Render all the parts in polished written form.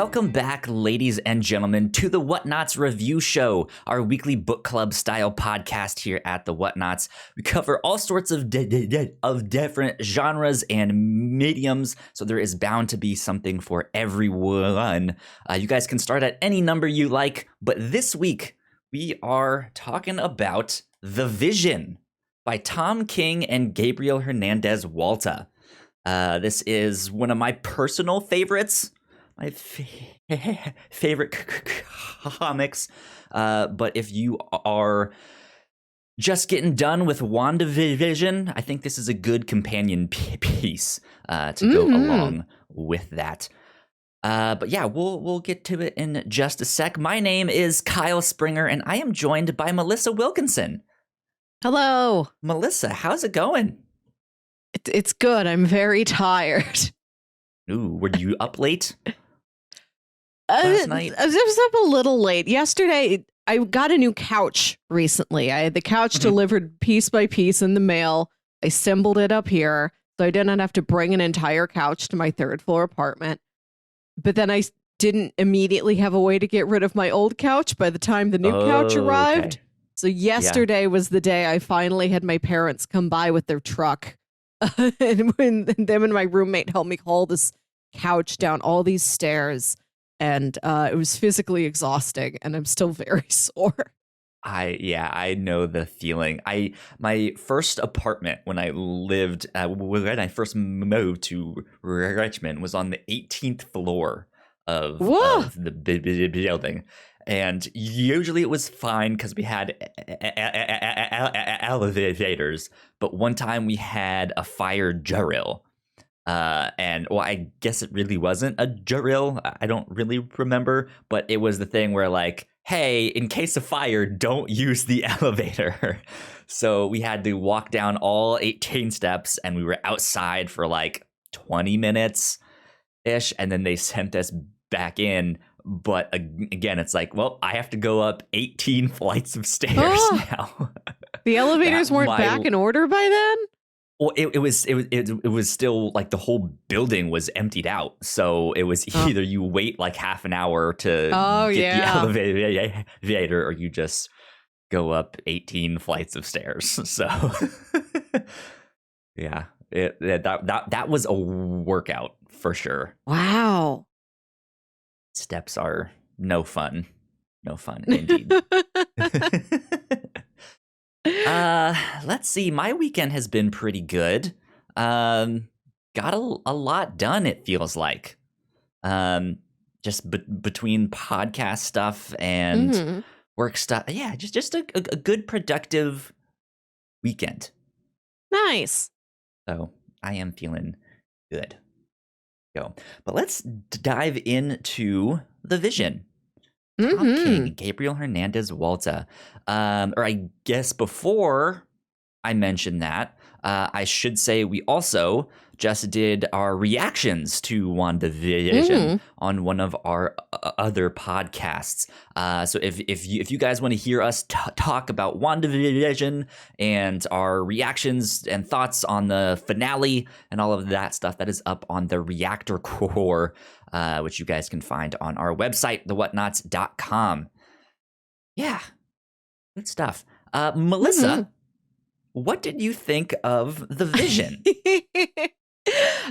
Welcome back, ladies and gentlemen, to the Whatnauts Review Show, our weekly book club style podcast here at the Whatnauts. We cover all sorts of different genres and mediums, so there is bound to be something for everyone. You guys can start at any number you like, but this week we are talking about The Vision by Tom King and Gabriel Hernandez Walta. This is one of my personal favorites. My favorite comics, but if you are just getting done with Wandavision, I think this is a good companion piece to go along with that. But yeah, we'll get to it in just a sec. My name is Kyle Springer, and I am joined by Melissa Wilkinson. Hello. Melissa, how's it going? It's good. I'm very tired. Ooh, were you up late? Last night? I was up a little late. Yesterday, I got a new couch recently. I had the couch delivered piece by piece in the mail. I assembled it up here, so I didn't have to bring an entire couch to my third floor apartment. But then I didn't immediately have a way to get rid of my old couch by the time the new couch arrived. Okay. So yesterday was the day I finally had my parents come by with their truck. And when them and my roommate helped me haul this couch down all these stairs. And it was physically exhausting, and I'm still very sore. I know the feeling. My first apartment when I first moved to Richmond was on the 18th floor of the building. And usually it was fine because we had elevators, but one time we had a fire drill. And I guess it really wasn't a drill. I don't really remember, but it was the thing where like, hey, in case of fire, don't use the elevator. So we had to walk down all 18 steps, and we were outside for like 20 minutes ish. And then they sent us back in. But again, it's like, well, I have to go up 18 flights of stairs now. The elevators weren't back in order by then? Well, it was still like the whole building was emptied out. So it was either you wait like half an hour to get the elevator, or you just go up 18 flights of stairs. So yeah, that was a workout for sure. Wow. Steps are no fun. No fun indeed. Let's see. My weekend has been pretty good. Got a lot done, it feels like. Just between podcast stuff and work stuff. Yeah, just a good productive weekend. Nice. So I am feeling good. But let's dive into The Vision. Tom King, Gabriel Hernandez Walta. Or I guess before I mention that, I should say we also just did our reactions to Wandavision on one of our other podcasts. So if you guys want to hear us talk about Wandavision and our reactions and thoughts on the finale and all of that stuff, that is up on the Reactor Core, which you guys can find on our website, thewhatnauts.com. Yeah, good stuff. Melissa, what did you think of The Vision?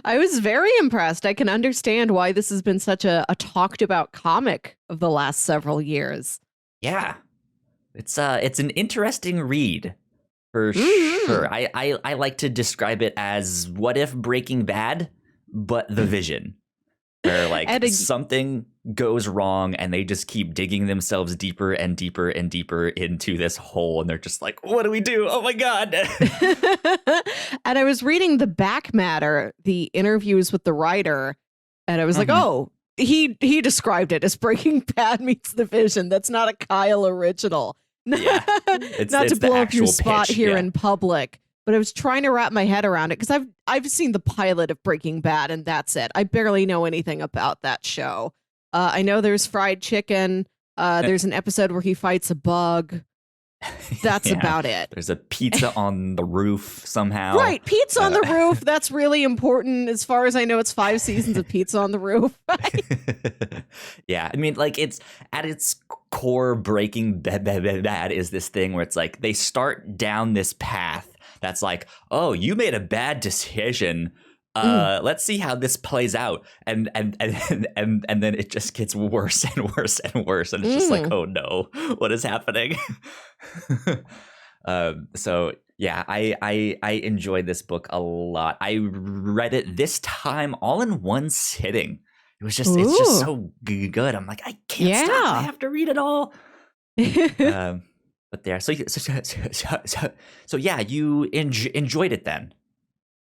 I was very impressed. I can understand why this has been such a talked about comic of the last several years. Yeah, it's an interesting read for sure. I like to describe it as what if Breaking Bad, but The Vision, where like something goes wrong and they just keep digging themselves deeper and deeper and deeper into this hole, and they're just like, what do we do? Oh my god. And I was reading the back matter, the interviews with the writer, and I was like, oh, he described it as Breaking Bad meets The Vision. That's not a Kyle original. Yeah, not to blow up your spot pitch, here in public, but I was trying to wrap my head around it because I've seen the pilot of Breaking Bad, and that's it. I barely know anything about that show. I know there's fried chicken. There's an episode where he fights a bug. That's Yeah. about it. There's a pizza on the roof somehow. Right, pizza on the roof. That's really important. As far as I know, it's 5 seasons of pizza on the roof. Yeah, I mean, like, it's at its core, Breaking Bad is this thing where it's like they start down this path that's like, oh, you made a bad decision. Let's see how this plays out, and then it just gets worse and worse and worse, and it's just like, oh no, what is happening? So yeah, I enjoyed this book a lot. I read it this time all in one sitting. It was just it's just so good. I'm like, I can't stop. I have to read it all. But there, so yeah, you enjoyed it then.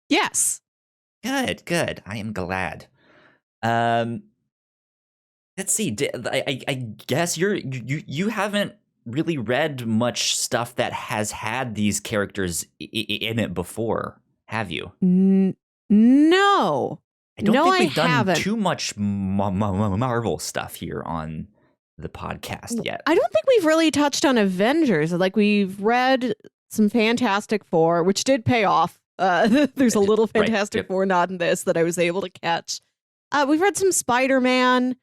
Yes. Good. I am glad. Let's see. I guess you haven't really read much stuff that has had these characters in it before, have you? No. I don't think we've done too much Marvel stuff here on the podcast yet. I don't think we've really touched on Avengers. Like, we've read some Fantastic Four, which did pay off. There's a little Fantastic Four nod in this that I was able to catch. We've read some Spider-Man.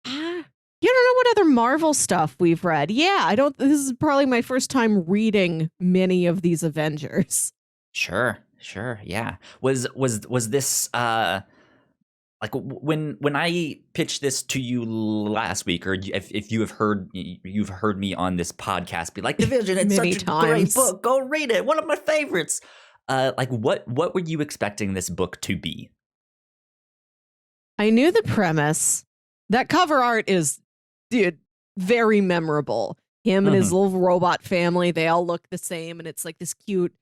You don't know what other Marvel stuff we've read. Yeah, this is probably my first time reading many of these Avengers. Sure, yeah. Was this like when I pitched this to you last week, or if you've heard me on this podcast be like, Division, it's such a great book, go read it, one of my favorites. Like, what were you expecting this book to be? I knew the premise. That cover art is, dude, very memorable. Him and his little robot family, they all look the same, and it's like this cute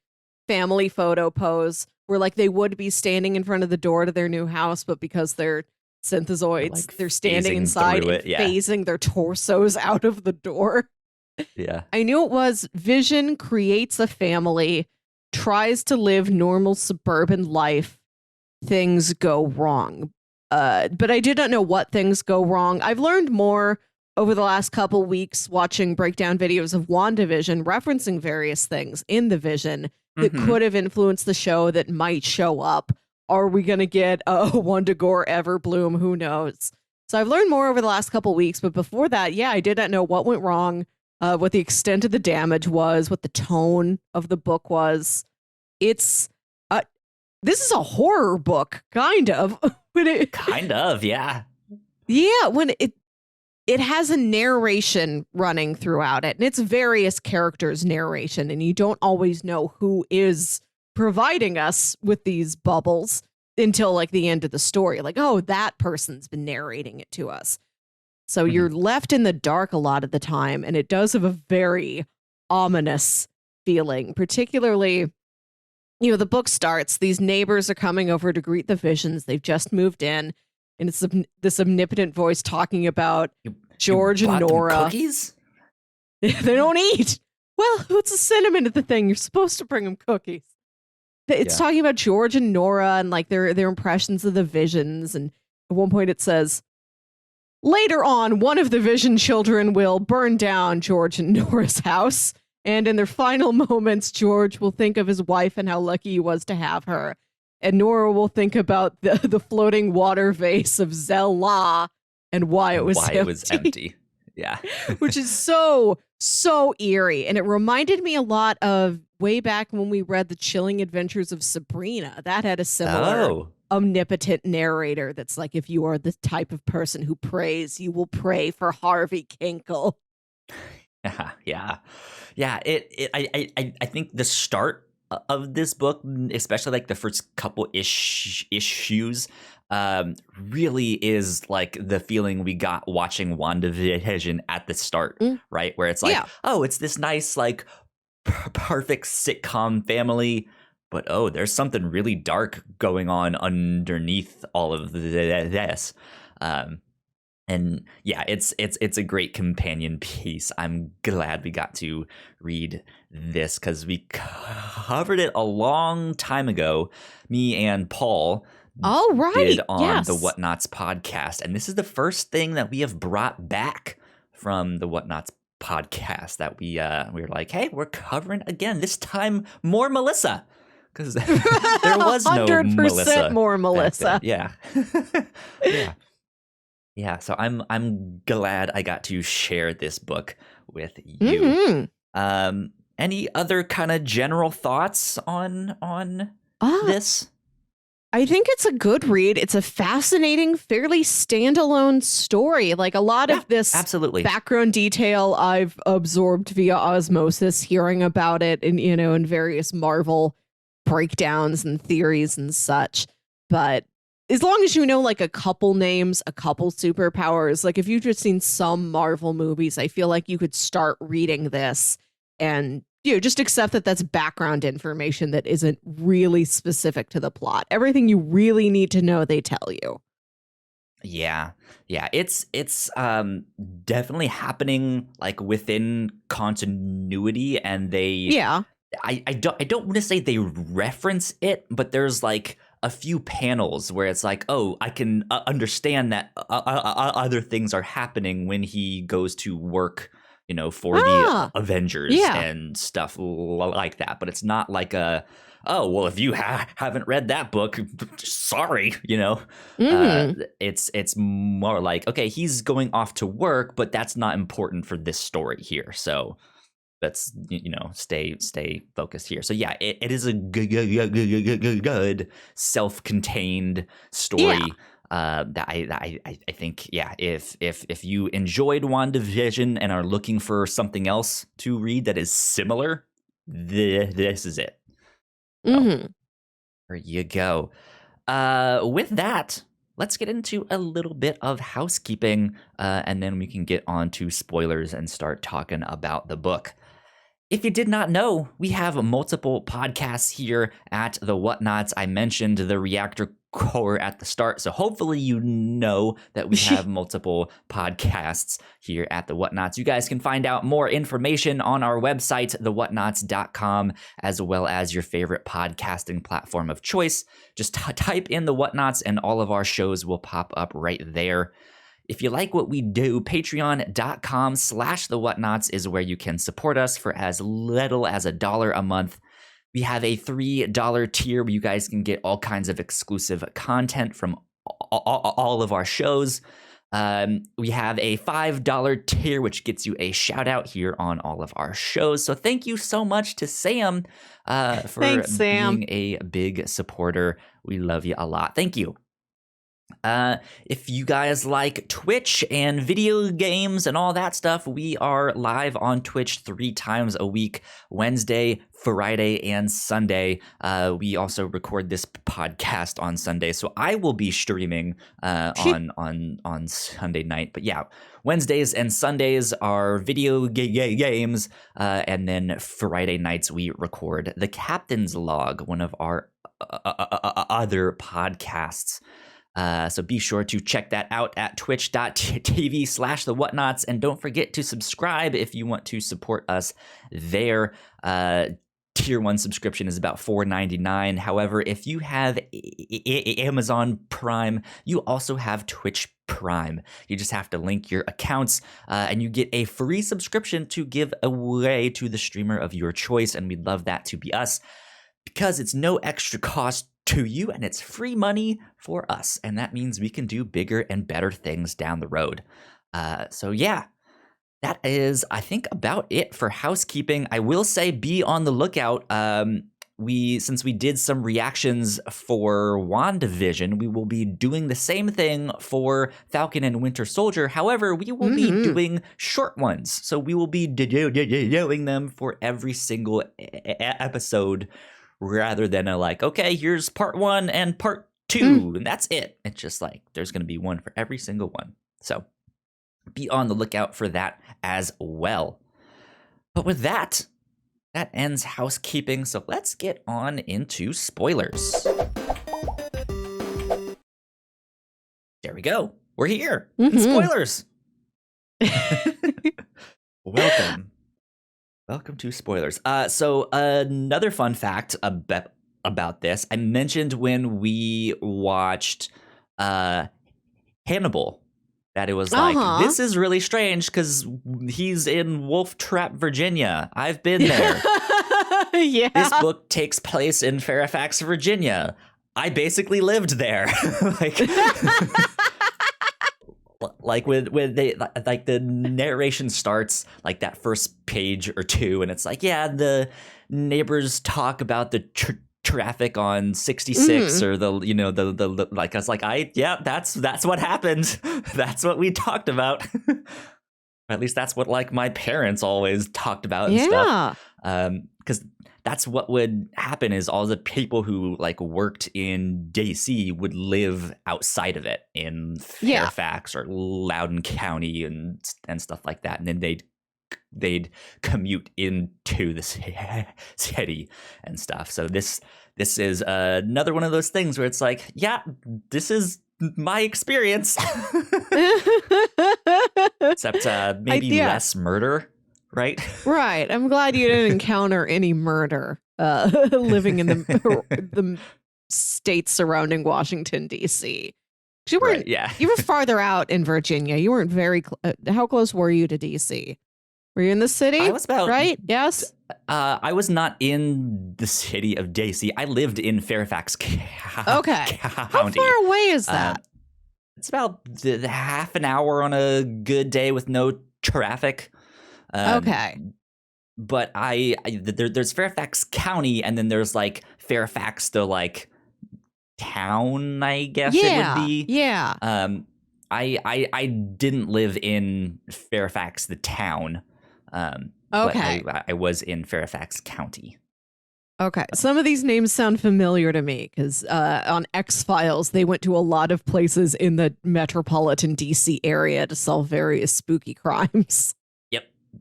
family photo pose where, like, they would be standing in front of the door to their new house, but because they're synthezoids, like, they're standing inside and phasing their torsos out of the door. Yeah. I knew it was Vision creates a family, tries to live normal suburban life, things go wrong. But I did not know what things go wrong. I've learned more over the last couple weeks watching breakdown videos of Wandavision referencing various things in the Vision that could have influenced the show, that might show up. Are we going to get a Wandagore Everbloom? Who knows? So I've learned more over the last couple weeks, but before that, yeah, I did not know what went wrong, what the extent of the damage was, what the tone of the book was. This is a horror book, kind of. Kind of, yeah. Yeah, when it has a narration running throughout it, and it's various characters' narration, and you don't always know who is providing us with these bubbles until, like, the end of the story. Like, oh, that person's been narrating it to us. So you're left in the dark a lot of the time, and it does have a very ominous feeling, particularly, you know, the book starts, these neighbors are coming over to greet the Visions. They've just moved in, and it's this omnipotent voice talking about George and Nora. Cookies? They don't eat. Well, what's the cinnamon at the thing? You're supposed to bring them cookies. It's talking about George and Nora and, like, their impressions of the Visions. And at one point it says, later on, one of the Vision children will burn down George and Nora's house. And in their final moments, George will think of his wife and how lucky he was to have her. And Nora will think about the floating water vase of Zella and why it was empty. Yeah. Which is so eerie. And it reminded me a lot of way back when we read The Chilling Adventures of Sabrina. That had a similar omnipotent narrator that's like, if you are the type of person who prays, you will pray for Harvey Kinkle. Yeah. I think the start of this book, especially like the first couple issues, really is like the feeling we got watching WandaVision at the start, right? Where it's like, oh, it's this nice, like, perfect sitcom family, but oh, there's something really dark going on underneath all of this. And yeah, it's a great companion piece. I'm glad we got to read this because we covered it a long time ago. Me and Paul did on the Whatnauts podcast. And this is the first thing that we have brought back from the Whatnauts podcast that we were like, hey, we're covering again. This time more Melissa, because there was no 100% Melissa. more Melissa. Yeah, yeah. So I'm glad I got to share this book with you. Any other kind of general thoughts on this? I think it's a good read. It's a fascinating, fairly standalone story. Like a lot of this absolutely background detail I've absorbed via osmosis, hearing about it in various Marvel breakdowns and theories and such. But as long as you know like a couple names, a couple superpowers, like if you've just seen some Marvel movies, I feel like you could start reading this and just accept that that's background information that isn't really specific to the plot. Everything you really need to know, they tell you. Yeah. It's definitely happening like within continuity, and I don't want to say they reference it, but there's like a few panels where it's like, oh, I can understand that other things are happening when he goes to work, for the Avengers and stuff like that. But it's not like oh, well, if you haven't read that book, sorry, it's more like, okay, he's going off to work, but that's not important for this story here. So let's, stay focused here. So yeah, it is a good self-contained story. That I think, if you enjoyed Wandavision and are looking for something else to read that is similar, this is it. There you go. With that, let's get into a little bit of housekeeping, and then we can get on to spoilers and start talking about the book. If you did not know, we have multiple podcasts here at the Whatnauts. I mentioned the Reactor Core at the start, so hopefully you know that we have multiple podcasts here at the Whatnauts. You guys can find out more information on our website, thewhatnauts.com, as well as your favorite podcasting platform of choice. Just type in the Whatnauts and all of our shows will pop up right there. If you like what we do, patreon.com/the Whatnauts is where you can support us for as little as $1 a month. We have a $3 tier where you guys can get all kinds of exclusive content from all of our shows. We have a $5 tier, which gets you a shout out here on all of our shows. So thank you so much to Sam for Thanks, Sam. being a big supporter. We love you a lot. Thank you. If you guys like Twitch and video games and all that stuff, we are live on Twitch 3 times a week, Wednesday, Friday, and Sunday. We also record this podcast on Sunday, so I will be streaming on Sunday night. But yeah, Wednesdays and Sundays are video games, and then Friday nights we record the Captain's Log, one of our other podcasts. So be sure to check that out at twitch.tv/the Whatnauts. And don't forget to subscribe if you want to support us there. Tier 1 subscription is about $4.99. However, if you have Amazon Prime, you also have Twitch Prime. You just have to link your accounts and you get a free subscription to give away to the streamer of your choice. And we'd love that to be us, because it's no extra cost to you and it's free money for us, and that means we can do bigger and better things down the road. So yeah, that is, I think, about it for housekeeping. I will say, be on the lookout. Since we did some reactions for WandaVision, we will be doing the same thing for Falcon and Winter Soldier. However, we will be doing short ones, so we will be doing them for every single episode, rather than okay, here's part 1 and part 2, and that's it. It's just like there's going to be one for every single one. So be on the lookout for that as well. But with that ends housekeeping. So let's get on into spoilers. There we go. We're here. Spoilers. Welcome to spoilers. So another fun fact about this, I mentioned when we watched Hannibal that it was like, this is really strange because he's in Wolf Trap, Virginia. I've been there. Yeah. This book takes place in Fairfax, Virginia. I basically lived there. Like when they like the narration starts like that first page or two, and it's like, yeah, the neighbors talk about the traffic on 66 or the like. I was like, that's what happened. That's what we talked about. At least that's what like my parents always talked about and stuff. Because that's what would happen is all the people who like worked in DC would live outside of it in Fairfax or Loudoun County and stuff like that, and then they'd commute into the city and stuff. So this is another one of those things where it's like, yeah, this is my experience. Except maybe less murder, right? Right. I'm glad you didn't encounter any murder living in the states surrounding Washington, D.C. You were you were farther out in Virginia. You weren't very how close were you to D.C.? Were you in the city? I was about right. Yes. I was not in the city of D.C. I lived in Fairfax County. How far away is that? It's about half an hour on a good day with no traffic. But there's Fairfax County, and then there's like Fairfax, the like town, I guess it would be. Yeah. I didn't live in Fairfax, the town. But I was in Fairfax County. Okay. Some of these names sound familiar to me because on X-Files, they went to a lot of places in the metropolitan DC area to solve various spooky crimes.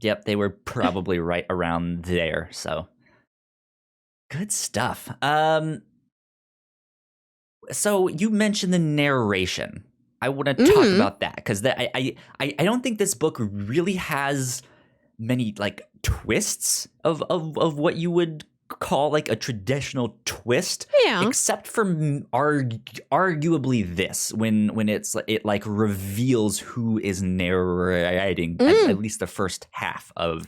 Yep. They were probably right around there. So good stuff. So you mentioned the narration. I want to talk about that because I don't think this book really has many like twists of what you would call like a traditional twist, except for arguably this when it like reveals who is narrating at least the first half of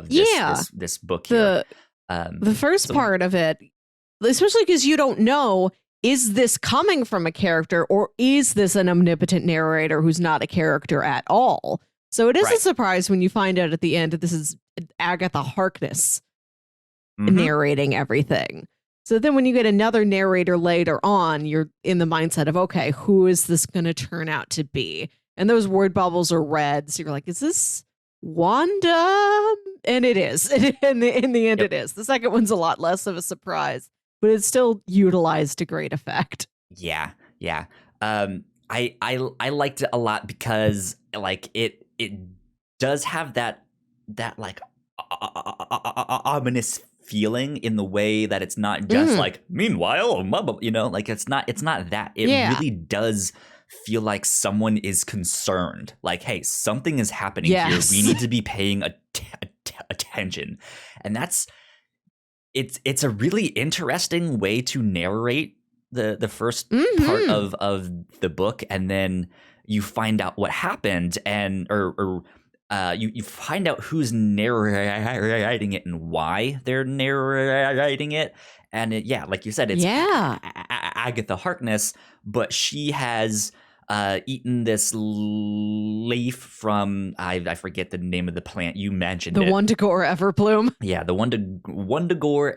this book here. The first part of it, especially because you don't know, is this coming from a character or is this an omnipotent narrator who's not a character at all? So it is a surprise when you find out at the end that this is Agatha Harkness narrating everything. So then when you get another narrator later on, you're in the mindset of, okay, who is this going to turn out to be? And those word bubbles are red. So you're like, is this Wanda? And it is. In the end, it is. The second one's a lot less of a surprise, but it's still utilized to great effect. Yeah. I liked it a lot because like it does have that like ominous feeling in the way that it's not just like, meanwhile, like it's not that. It really does feel like someone is concerned. Like, hey, something is happening here. We need to be paying attention. And it's a really interesting way to narrate the first part of the book, and then you find out what happened, and you find out who's narrating it and why they're narrating it. And like you said, it's Agatha Harkness, but she has eaten this leaf from I forget the name of the plant. You mentioned the Wandagore Everbloom. Yeah, the Wandagore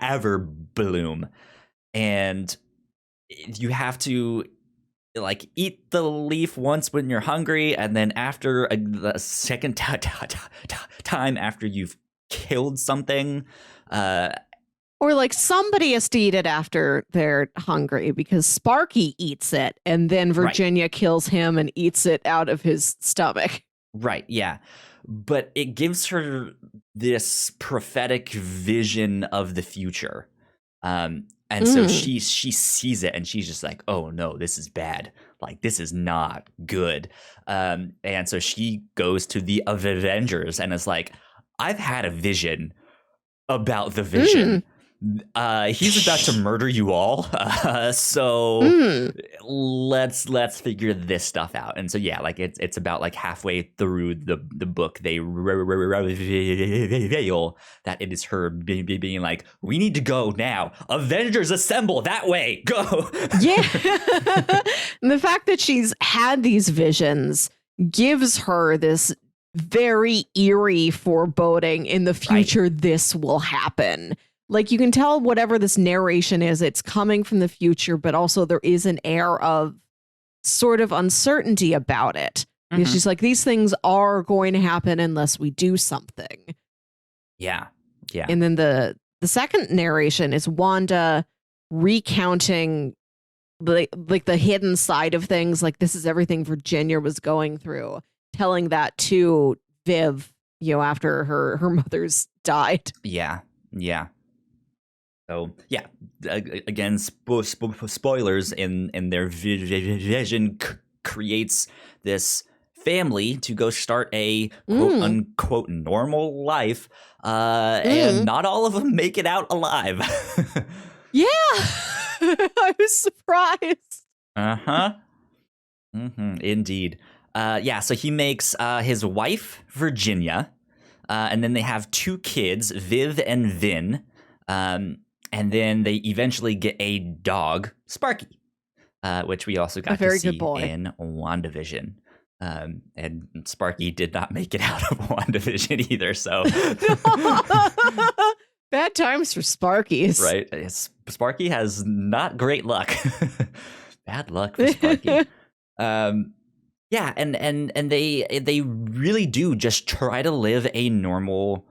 Everbloom, and you have to like eat the leaf once when you're hungry, and then after a second time after you've killed something, or like somebody has to eat it after they're hungry because Sparky eats it, and then Virginia kills him and eats it out of his stomach. Right, yeah. But it gives her this prophetic vision of the future. And so she sees it and she's just like, oh no, this is bad. Like, this is not good. And so she goes to the Avengers and is like, I've had a vision about the vision. he's about to murder you all. So let's figure this stuff out. And so yeah, like it's about like halfway through the book they reveal that it is her being like, we need to go now. Avengers assemble that way. Go. Yeah. And the fact that she's had these visions gives her this very eerie foreboding in the future. Right. This will happen. Like you can tell whatever this narration is, it's coming from the future, but also there is an air of sort of uncertainty about it. Because she's like, these things are going to happen unless we do something. Yeah. Yeah. And then the second narration is Wanda recounting like the hidden side of things. Like this is everything Virginia was going through, telling that to Viv, after her mother's died. Yeah. Yeah. So yeah, again, spoilers in their vision creates this family to go start a quote unquote normal life, and not all of them make it out alive. Yeah, I was surprised. Indeed. Yeah, so he makes his wife Virginia, and then they have 2 kids, Viv and Vin. And then they eventually get a dog, Sparky, which we also got to see in Wandavision. And Sparky did not make it out of Wandavision either, so... Bad times for Sparkies. Right. Sparky has not great luck. Bad luck for Sparky. Yeah, and they really do just try to live a normal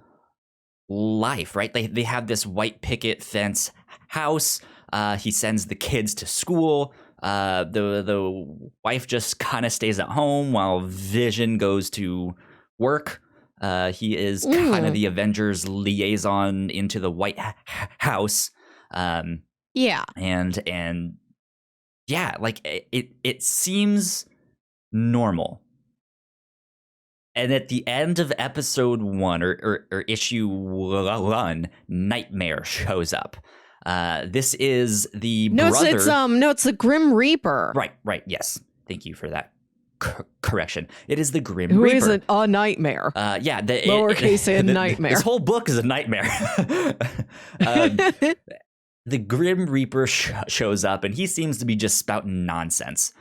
life, right? They have this white picket fence house. He sends the kids to school. The wife just kind of stays at home while Vision goes to work. He is kind of the Avengers liaison into the White House. Yeah. And yeah, like it seems normal. And at the end of episode 1 or issue 1, Nightmare shows up. This is the brother. It's the Grim Reaper. Right. Yes. Thank you for that correction. It is the Grim Reaper. Who is a nightmare. Yeah. Lowercase n nightmare. This whole book is a nightmare. The Grim Reaper shows up, and he seems to be just spouting nonsense.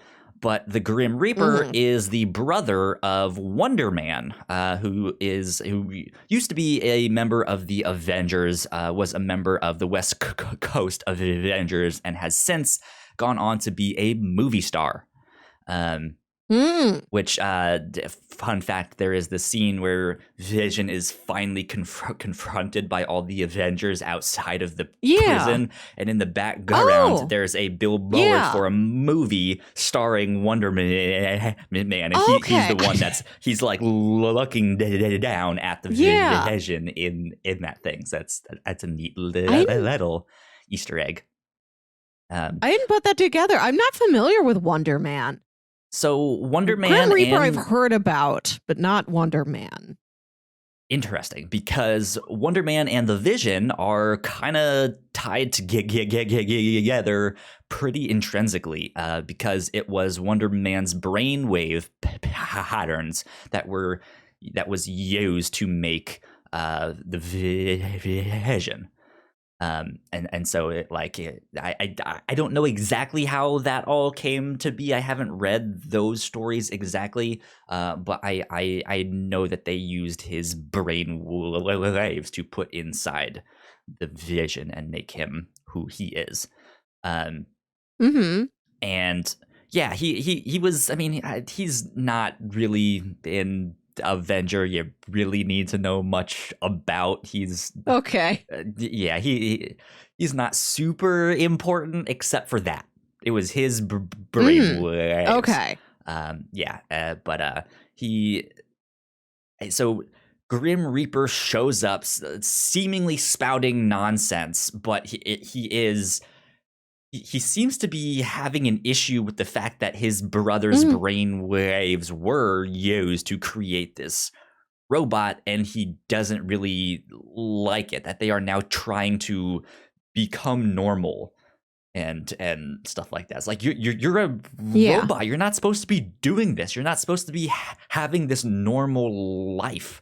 But the Grim Reaper is the brother of Wonder Man, who used to be a member of the Avengers, was a member of the West Coast of the Avengers, and has since gone on to be a movie star. Which, fun fact, there is the scene where Vision is finally confronted by all the Avengers outside of the prison. And in the background, there's a billboard for a movie starring Wonder Man. And he's the one he's like looking down at the Vision in that thing. So that's a neat little Easter egg. I didn't put that together. I'm not familiar with Wonder Man. So Wonder Man Grim Reaper I've heard about, but not Wonder Man. Interesting, because Wonder Man and the Vision are kind of tied together pretty intrinsically, because it was Wonder Man's brainwave patterns that was used to make the Vision. And so I don't know exactly how that all came to be. I haven't read those stories exactly, but I know that they used his brain waves to put inside the Vision and make him who he is. And yeah, he was. I mean, he's not really in Avenger you really need to know much about. He's okay. Yeah, he's not super important except for that. It was his brain waves. Okay. So Grim Reaper shows up seemingly spouting nonsense, but he seems to be having an issue with the fact that his brother's brain waves were used to create this robot, and he doesn't really like it, that they are now trying to become normal and stuff like that. It's like you're a Yeah. robot. You're not supposed to be doing this. You're not supposed to be having this normal life.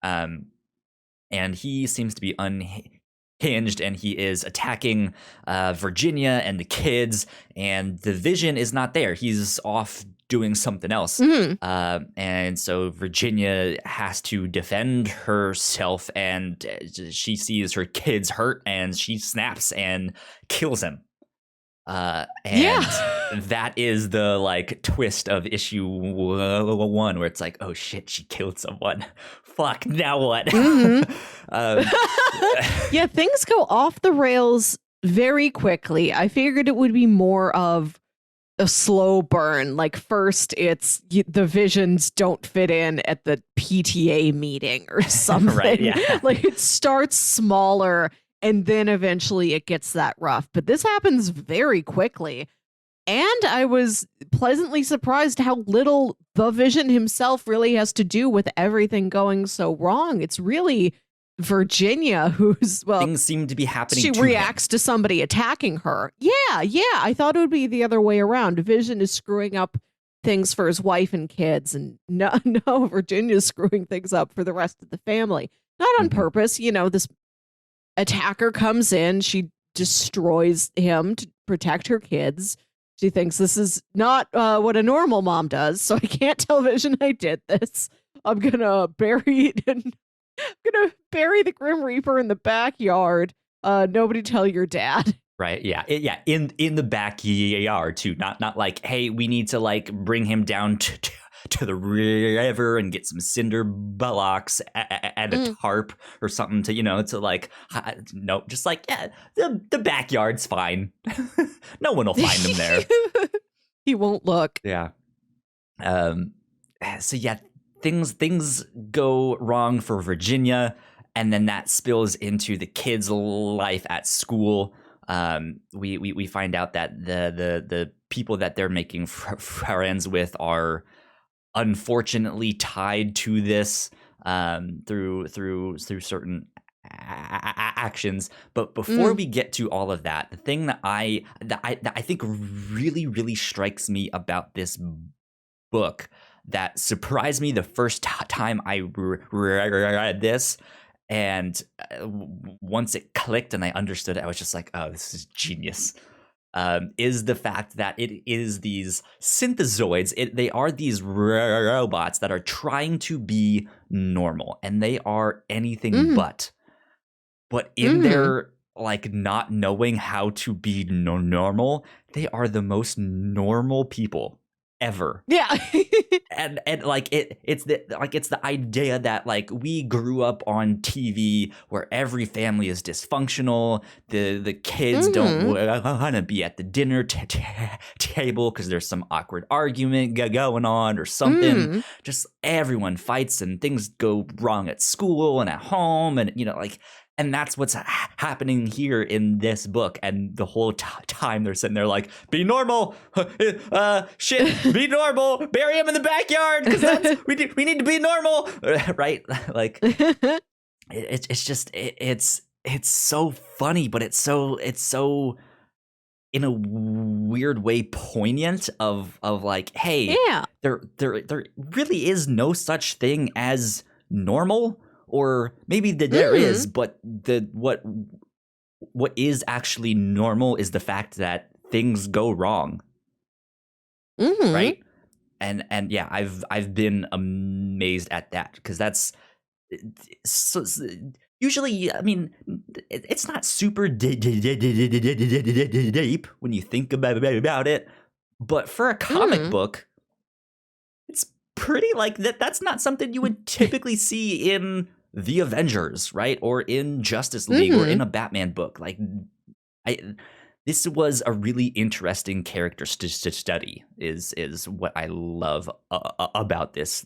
And he seems to be unhinged, and he is attacking Virginia and the kids, and the Vision is not there. He's off doing something else. And so Virginia has to defend herself, and she sees her kids hurt, and she snaps and kills him. And that is the like twist of issue 1, where it's like, oh shit, she killed someone. Fuck, now what? Yeah, things go off the rails very quickly. I figured it would be more of a slow burn. Like first it's the Visions don't fit in at the PTA meeting or something. Right, yeah. Like it starts smaller and then eventually it gets that rough. But this happens very quickly. And I was pleasantly surprised how little the Vision himself really has to do with everything going so wrong. It's really Virginia who's, well, things seem to be happening. She reacts to somebody attacking her. Yeah. I thought it would be the other way around. Vision is screwing up things for his wife and kids, and no, Virginia's screwing things up for the rest of the family. Not on purpose. You know, this attacker comes in, she destroys him to protect her kids. She thinks this is not what a normal mom does, so I can't tell Vision I did this. I'm gonna bury the Grim Reaper in the backyard. Nobody tell your dad. Right, yeah, in the backyard too. Not like, hey, we need to like bring him down to the river and get some cinder bullocks and a tarp or something to, to like, no, just like, yeah, the backyard's fine. No one will find him there. He won't look. Yeah. So yeah, things go wrong for Virginia, and then that spills into the kids' life at school. We find out that the people that they're making friends with are unfortunately tied to this through certain actions. But before we get to all of that, the thing that I think really strikes me about this book that surprised me the first time I read this, and once it clicked and I understood it, I was just like, oh, this is genius. Is the fact that it is these synthezoids. They are these robots that are trying to be normal, and they are anything but. But in their like not knowing how to be normal, they are the most normal people ever. Yeah. and like it's the idea that like we grew up on TV where every family is dysfunctional. The kids don't want to be at the dinner table because there's some awkward argument going on or something. Just everyone fights and things go wrong at school and at home, and like. And that's what's happening here in this book. And the whole time they're sitting there like, be normal. Shit, be normal. Bury him in the backyard because we need to be normal. Right? Like, it's so funny, but it's so in a weird way poignant of like, hey, there really is no such thing as normal. Or maybe there is, but what is actually normal is the fact that things go wrong, right? And yeah, I've been amazed at that, because that's usually, I mean, it's not super deep when you think about it, but for a comic book, it's pretty like that. That's not something you would typically see in the Avengers, right? Or in Justice League or in a Batman book. Like, this was a really interesting character to study. Is what I love about this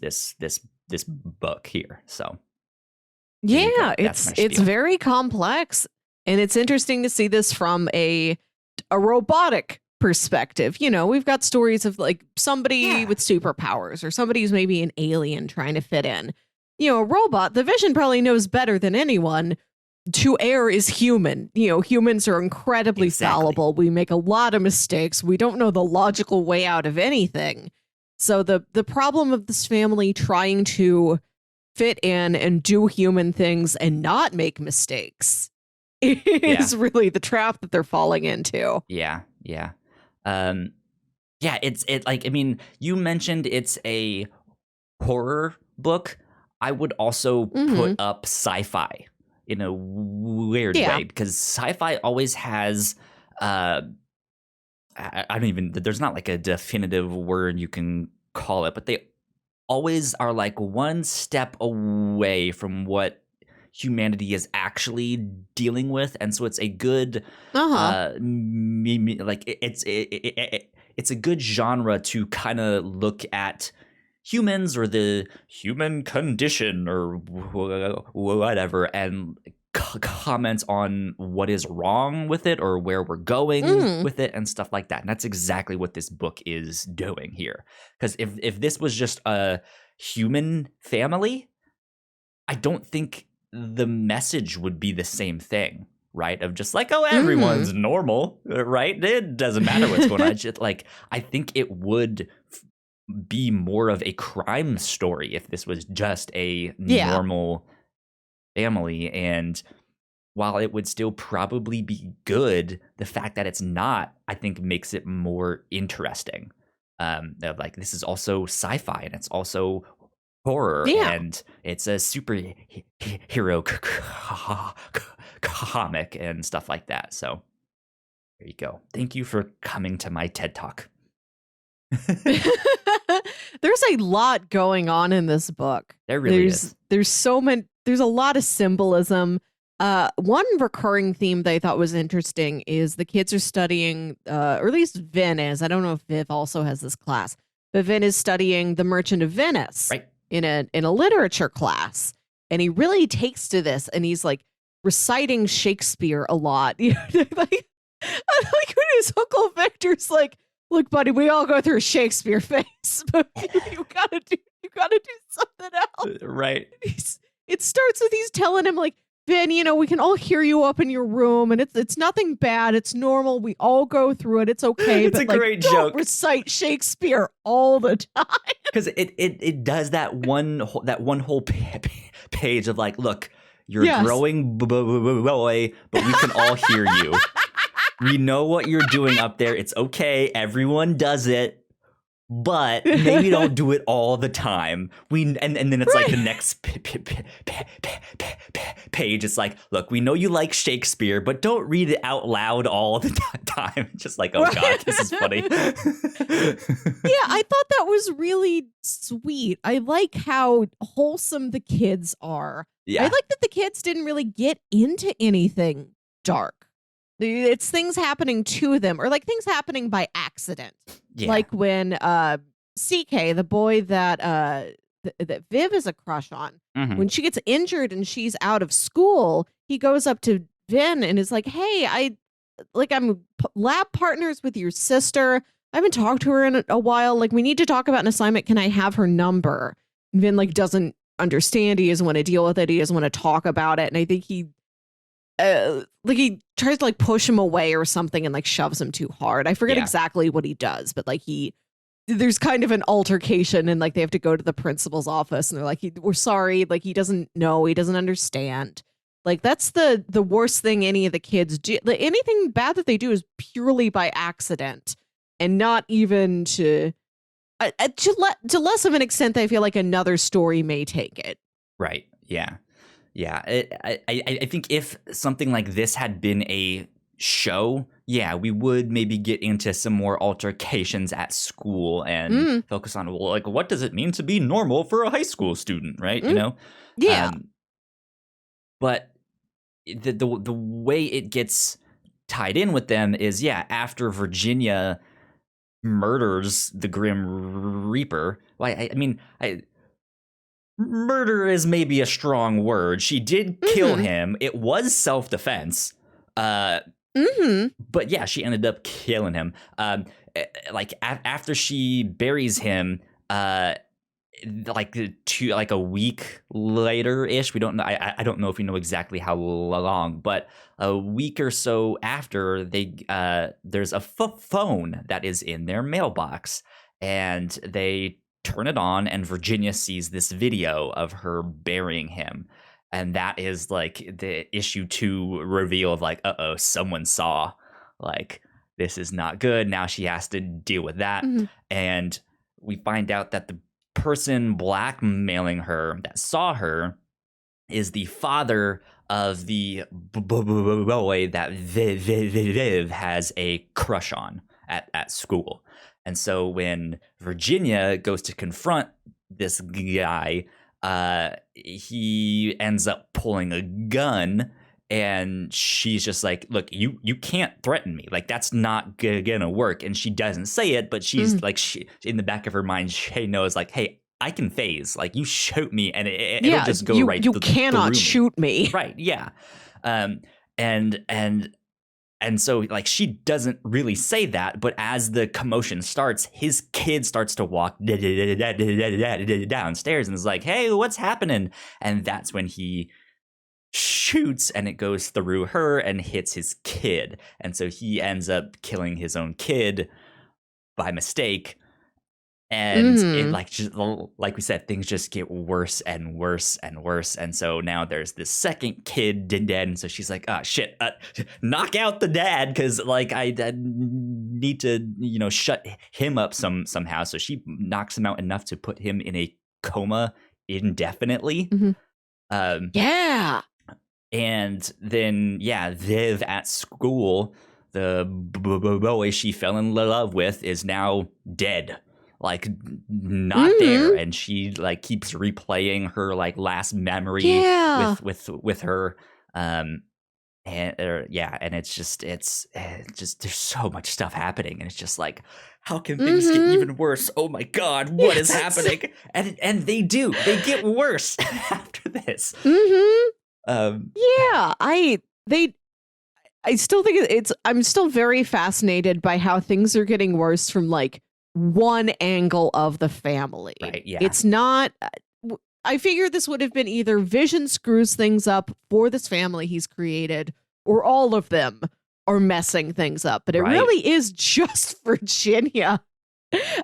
book here. So yeah, it's very complex, and it's interesting to see this from a robotic perspective. We've got stories of like somebody with superpowers, or somebody who's maybe an alien trying to fit in. A robot, the Vision probably knows better than anyone. to err is human. Humans are incredibly fallible. We make a lot of mistakes. We don't know the logical way out of anything. So the problem of this family trying to fit in and do human things and not make mistakes is really the trap that they're falling into. Yeah. You mentioned it's a horror book. I would also put up sci-fi in a weird way, because sci-fi always has I don't even, there's not like a definitive word you can call it, but they always are like one step away from what humanity is actually dealing with, and so it's a good it's a good genre to kind of look at humans or the human condition or whatever, and comment on what is wrong with it or where we're going with it and stuff like that. And that's exactly what this book is doing here. Because if this was just a human family, I don't think the message would be the same thing, right? Of just like, oh, everyone's normal, right? It doesn't matter what's going on. Just like, I think it would be more of a crime story if this was just a normal family. And while it would still probably be good, the fact that it's not, I think, makes it more interesting. Of like, this is also sci-fi and it's also horror and it's a superhero comic and stuff like that. So there you go. Thank you for coming to my TED Talk. There's a lot going on in this book. There really is. There's so many. There's a lot of symbolism. One recurring theme that I thought was interesting is the kids are studying, or at least Vin is. I don't know if Viv also has this class, but Vin is studying The Merchant of Venice in a literature class, and he really takes to this, and he's like reciting Shakespeare a lot. I like when his Uncle Victor's like, "Look, buddy, we all go through a Shakespeare phase, but you gotta do something else." Right. It starts with he's telling him like, "Vin, we can all hear you up in your room, and it's nothing bad. It's normal. We all go through it. It's okay." It's but a great don't joke. Recite Shakespeare all the time, because it does that one whole page of like, look, you're a growing boy, but we can all hear you. We know what you're doing up there. It's okay. Everyone does it. But maybe don't do it all the time. And then it's like the next page. It's like, look, we know you like Shakespeare, but don't read it out loud all the time. Just like, oh God, this is funny. Yeah, I thought that was really sweet. I like how wholesome the kids are. Yeah. I like that the kids didn't really get into anything dark. It's things happening to them, or like things happening by accident. Yeah. Like when CK, the boy that that Viv is a crush on, when she gets injured and she's out of school, he goes up to Vin and is like, "Hey, I'm lab partners with your sister. I haven't talked to her in a while. Like, we need to talk about an assignment. Can I have her number?" And Vin like doesn't understand. He doesn't want to deal with it. He doesn't want to talk about it. And I think he tries to like push him away or something and like shoves him too hard. I forget exactly what he does, but like there's kind of an altercation and like they have to go to the principal's office and they're like, "We're sorry." Like he doesn't know, he doesn't understand. Like that's the worst thing any of the kids do. Like, anything bad that they do is purely by accident and not even to less of an extent that I feel like another story may take it. Right. Yeah. Yeah, I think if something like this had been a show, we would maybe get into some more altercations at school and focus on, well, like, what does it mean to be normal for a high school student, right? Yeah. But the way it gets tied in with them is, after Virginia murders the Grim Reaper. Well, I mean, murder is maybe a strong word. She did kill him. It was self-defense. But she ended up killing him. Like after she buries him, like a week later ish. We don't know. I don't know if we know exactly how long, but a week or so after there's a phone that is in their mailbox, and they turn it on, and Virginia sees this video of her burying him. And that is like the issue 2 reveal of like, someone saw, like, this is not good. Now she has to deal with that. Mm-hmm. And we find out that the person blackmailing her that saw her is the father of the boy that Viv has a crush on at school. And so when Virginia goes to confront this guy, he ends up pulling a gun, and she's just like, look, you can't threaten me. Like, that's not gonna work. And she doesn't say it, but she's like, she in the back of her mind, she knows like, hey, I can phase. Like, you shoot me and it'll just go right you through cannot me. shoot me. Right, yeah. And so, like, she doesn't really say that, but as the commotion starts, his kid starts to walk downstairs and is like, hey, what's happening? And that's when he shoots, and it goes through her and hits his kid. And so he ends up killing his own kid by mistake. And it like we said, things just get worse and worse and worse. And so now there's this second kid dead. And so she's like, oh shit, knock out the dad, because like I need to shut him up somehow. So she knocks him out enough to put him in a coma indefinitely. Yeah. And then Viv at school, the boy she fell in love with, is now dead. Like, not there, and she like keeps replaying her like last memory with her, and it's just there's so much stuff happening, and it's just like, how can things get even worse? Oh my god, what is happening? And they get worse after this. I still think I'm still very fascinated by how things are getting worse from like one angle of the family. Right, yeah. It's not, I figured this would have been either Vision screws things up for this family he's created, or all of them are messing things up. But it really is just Virginia.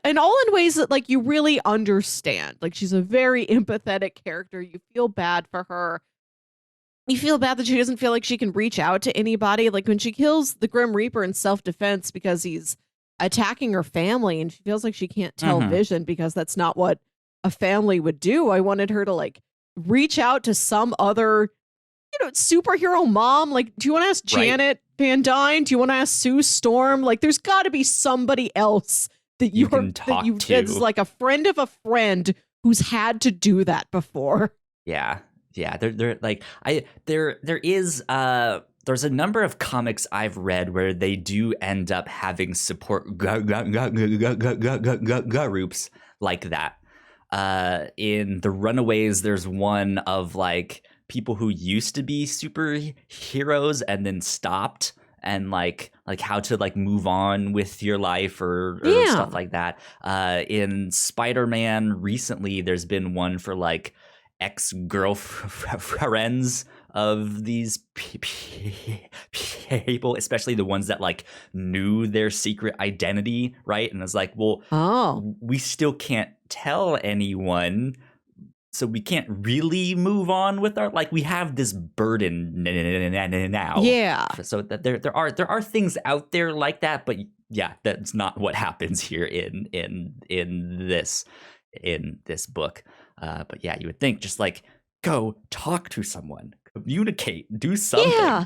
And all in ways that like you really understand. Like, she's a very empathetic character. You feel bad for her. You feel bad that she doesn't feel like she can reach out to anybody. Like when she kills the Grim Reaper in self-defense because he's attacking her family, and she feels like she can't tell Vision because that's not what a family would do. I wanted her to like reach out to some other, superhero mom. Like, do you want to ask Janet Van Dyne? Do you want to ask Sue Storm? Like, there's got to be somebody else that you can talk to. It's like a friend of a friend who's had to do that before. Yeah. They're like there is there's a number of comics I've read where they do end up having support groups like that. In The Runaways, there's one of like people who used to be superheroes and then stopped, and like how to like move on with your life or stuff like that. In Spider-Man recently, there's been one for like ex-girlfriends of these people, especially the ones that like knew their secret identity, right? And it's like, well, we still can't tell anyone, so we can't really move on with our, like, we have this burden now. Yeah. So that there are things out there like that, but yeah, that's not what happens here in this book. But yeah, you would think just like go talk to someone, communicate, do something. Yeah.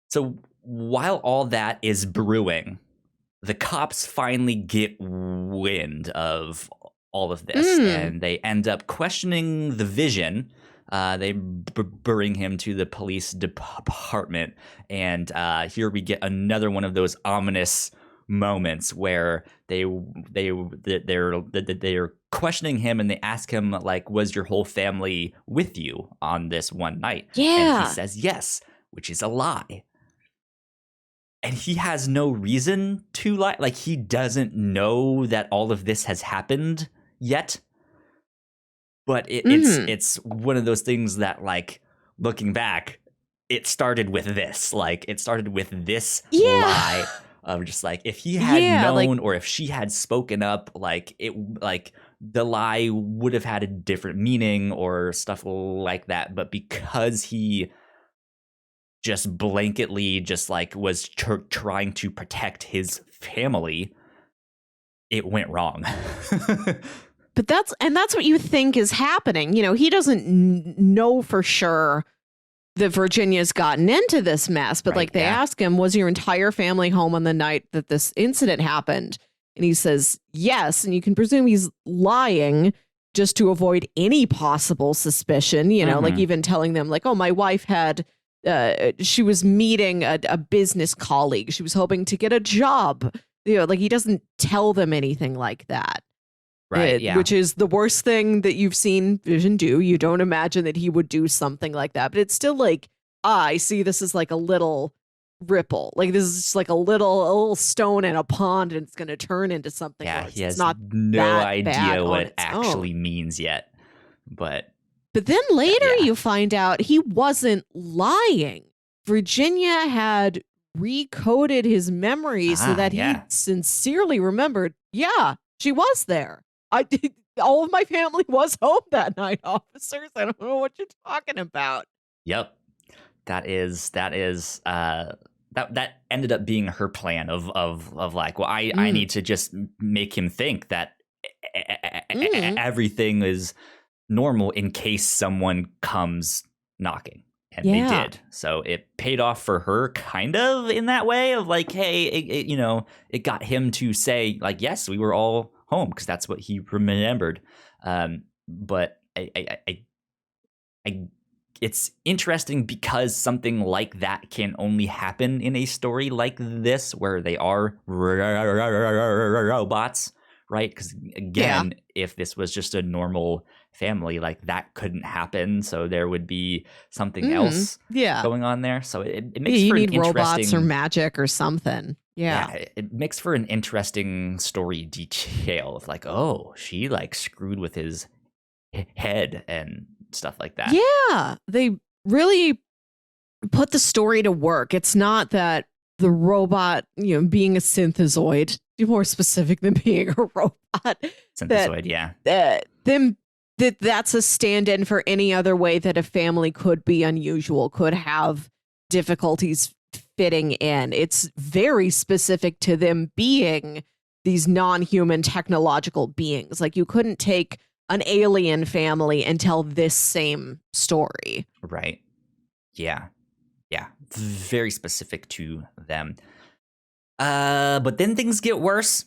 So while all that is brewing, the cops finally get wind of all of this, and they end up questioning the Vision. They bring him to the police department, and here we get another one of those ominous moments where they're questioning him, and they ask him like, was your whole family with you on this one night? And he says yes, which is a lie. and he has no reason to lie. Like, he doesn't know that all of this has happened yet. But it's one of those things that, like, looking back, it started with this. Like, it started with this lie of just, like, if he had known, or if she had spoken up, like, the lie would have had a different meaning or stuff like that. But because he just blanketly just, like, was trying to protect his family, it went wrong. But that's what you think is happening. You know, he doesn't know for sure that Virginia's gotten into this mess, but like they ask him, was your entire family home on the night that this incident happened? And he says, yes. And you can presume he's lying just to avoid any possible suspicion, you know, like even telling them like, oh, my wife had, she was meeting a business colleague. She was hoping to get a job. You know, like he doesn't tell them anything like that. Right, Which is the worst thing that you've seen Vision do. You don't imagine that he would do something like that. But it's still like, I see this as like a little ripple. Like this is just like a little stone in a pond and it's going to turn into something else. He has not no idea what it actually means yet. But then later you find out he wasn't lying. Virginia had recoded his memory so that he sincerely remembered, she was there. All of my family was home that night, officers. I don't know what you're talking about. Yep. That ended up being her plan of like, well, I need to just make him think that everything is normal in case someone comes knocking. And they did. So it paid off for her kind of in that way of like, hey, it got him to say like, yes, we were all home because that's what he remembered. But it's interesting because something like that can only happen in a story like this where they are robots, right? Because again, if this was just a normal family, like that couldn't happen. So there would be something else going on there. So it makes for an interesting... You need robots or magic or something. Yeah, it makes for an interesting story detail of like, oh, she like screwed with his head and stuff like that. Yeah, they really put the story to work. It's not that the robot, being a synthezoid, more specific than being a robot. Synthezoid, that's a stand-in for any other way that a family could be unusual, could have difficulties fitting in. It's very specific to them being these non-human technological beings. Like you couldn't take an alien family and tell this same story. Right. Yeah. Very specific to them. But then things get worse.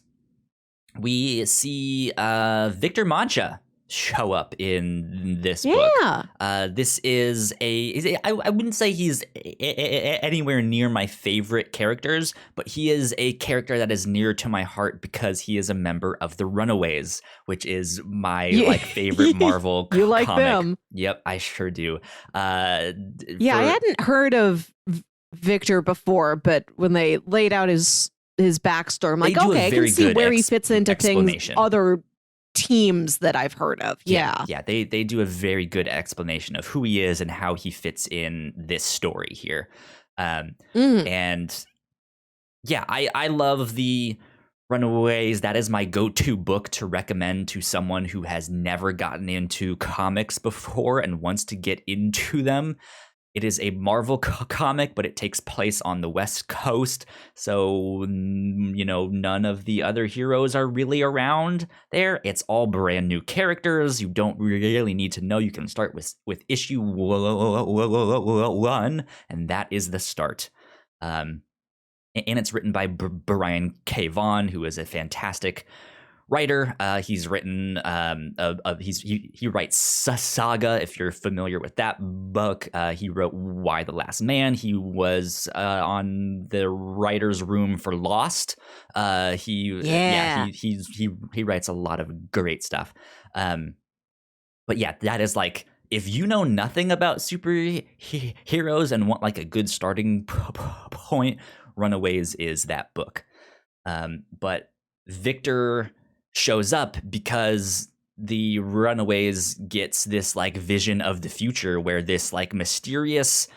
We see Victor Mancha show up in this book. This is I wouldn't say he's anywhere near my favorite characters, but he is a character that is near to my heart because he is a member of the Runaways, which is my favorite Marvel you comic. Like them. Yep, I sure do. I hadn't heard of Victor before, but when they laid out his backstory, I'm like, okay, I can see where he fits into things other teams that I've heard of. They do a very good explanation of who he is and how he fits in this story here. And I love the Runaways. That is my go-to book to recommend to someone who has never gotten into comics before and wants to get into them. It is a Marvel comic, but it takes place on the West Coast. So, none of the other heroes are really around there. It's all brand new characters. You don't really need to know. You can start with issue 1, and that is the start. And it's written by Brian K. Vaughan, who is a fantastic writer. He's written he writes Saga, if you're familiar with that book. He wrote Why the Last Man. He was on the writer's room for Lost. He writes a lot of great stuff. But yeah, that is like, if you know nothing about superheroes and want like a good starting point, Runaways is that book. But Victor shows up because the Runaways gets this like vision of the future where this like mysterious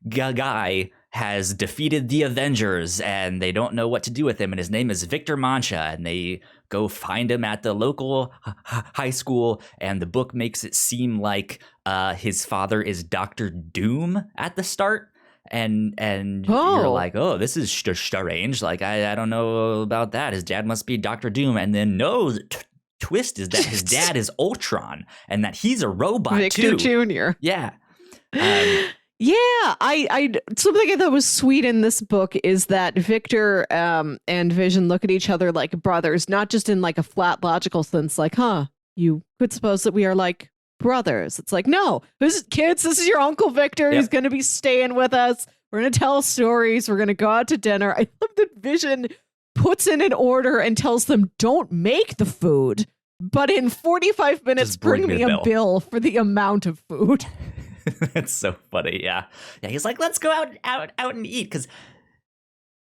guy has defeated the Avengers and they don't know what to do with him, and his name is Victor Mancha, and they go find him at the local high school, and the book makes it seem like his father is Dr. Doom at the start. And you're like, oh, this is strange. Like, I don't know about that. His dad must be Dr. Doom. And then no, twist is that his dad is Ultron and that he's a robot Victor too. Jr. Yeah. Yeah, I something I thought was sweet in this book is that Victor and Vision look at each other like brothers, not just in like a flat logical sense, like, you could suppose that we are like brothers. It's like, no, kids, this is your Uncle Victor. Yep. He's going to be staying with us. We're going to tell stories. We're going to go out to dinner. I love that Vision puts in an order and tells them, don't make the food, but in 45 minutes, just bring me a bill for the amount of food. That's so funny. Yeah. He's like, let's go out and eat. Because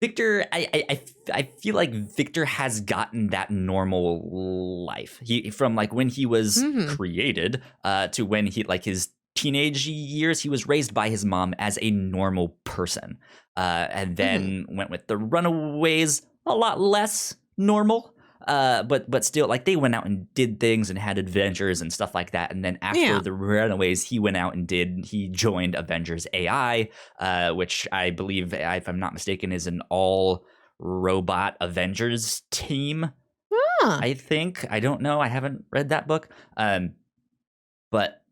Victor, I feel like Victor has gotten that normal life. He from like when he was created to when he like his teenage years, he was raised by his mom as a normal person, and then went with the Runaways, a lot less normal. But still, like, they went out and did things and had adventures and stuff like that. And then after the Runaways, he joined Avengers AI, which I believe, if I'm not mistaken, is an all robot Avengers team. I think. I don't know. I haven't read that book. But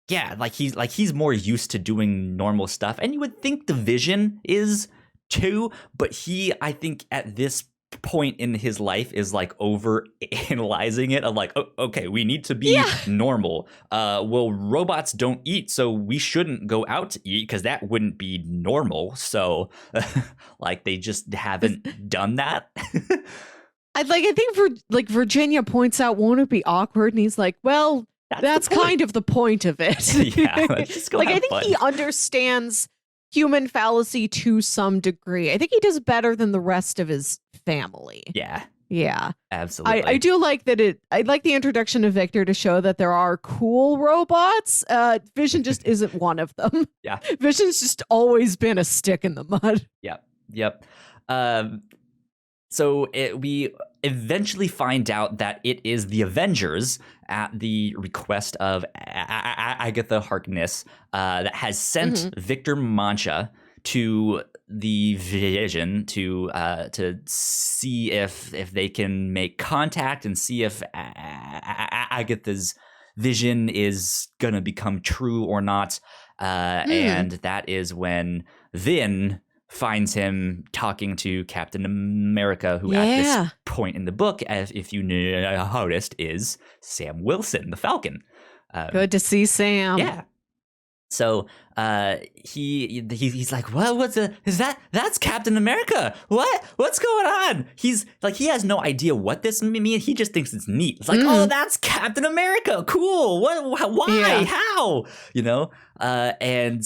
yeah, he's more used to doing normal stuff. And you would think the Vision is too, but I think at this point in his life is like over analyzing it of like, oh, okay, we need to be normal. Well, robots don't eat, so we shouldn't go out to eat because that wouldn't be normal. So like they just haven't done that. I think Virginia points out, won't it be awkward? And he's like, well, that's kind of the point of it. Yeah, let's just go I think he understands human fallacy to some degree. I think he does better than the rest of his family. Yeah, absolutely. I do like that. I like the introduction of Victor to show that there are cool robots. Vision just isn't one of them. Yeah, Vision's just always been a stick in the mud. Yep. So we eventually find out that it is the Avengers at the request of Agatha Harkness that has sent Victor Mancha to the Vision to see if they can make contact and see if Agatha's vision is gonna become true or not. And that is when Vin finds him talking to Captain America, who at this point in the book, if you noticed, is Sam Wilson, the Falcon. Good to see Sam. Yeah. So he's like, that's Captain America. What's going on? He's like, he has no idea what this means. He just thinks it's neat. It's like, oh, that's Captain America. Cool. Why? Yeah. How? And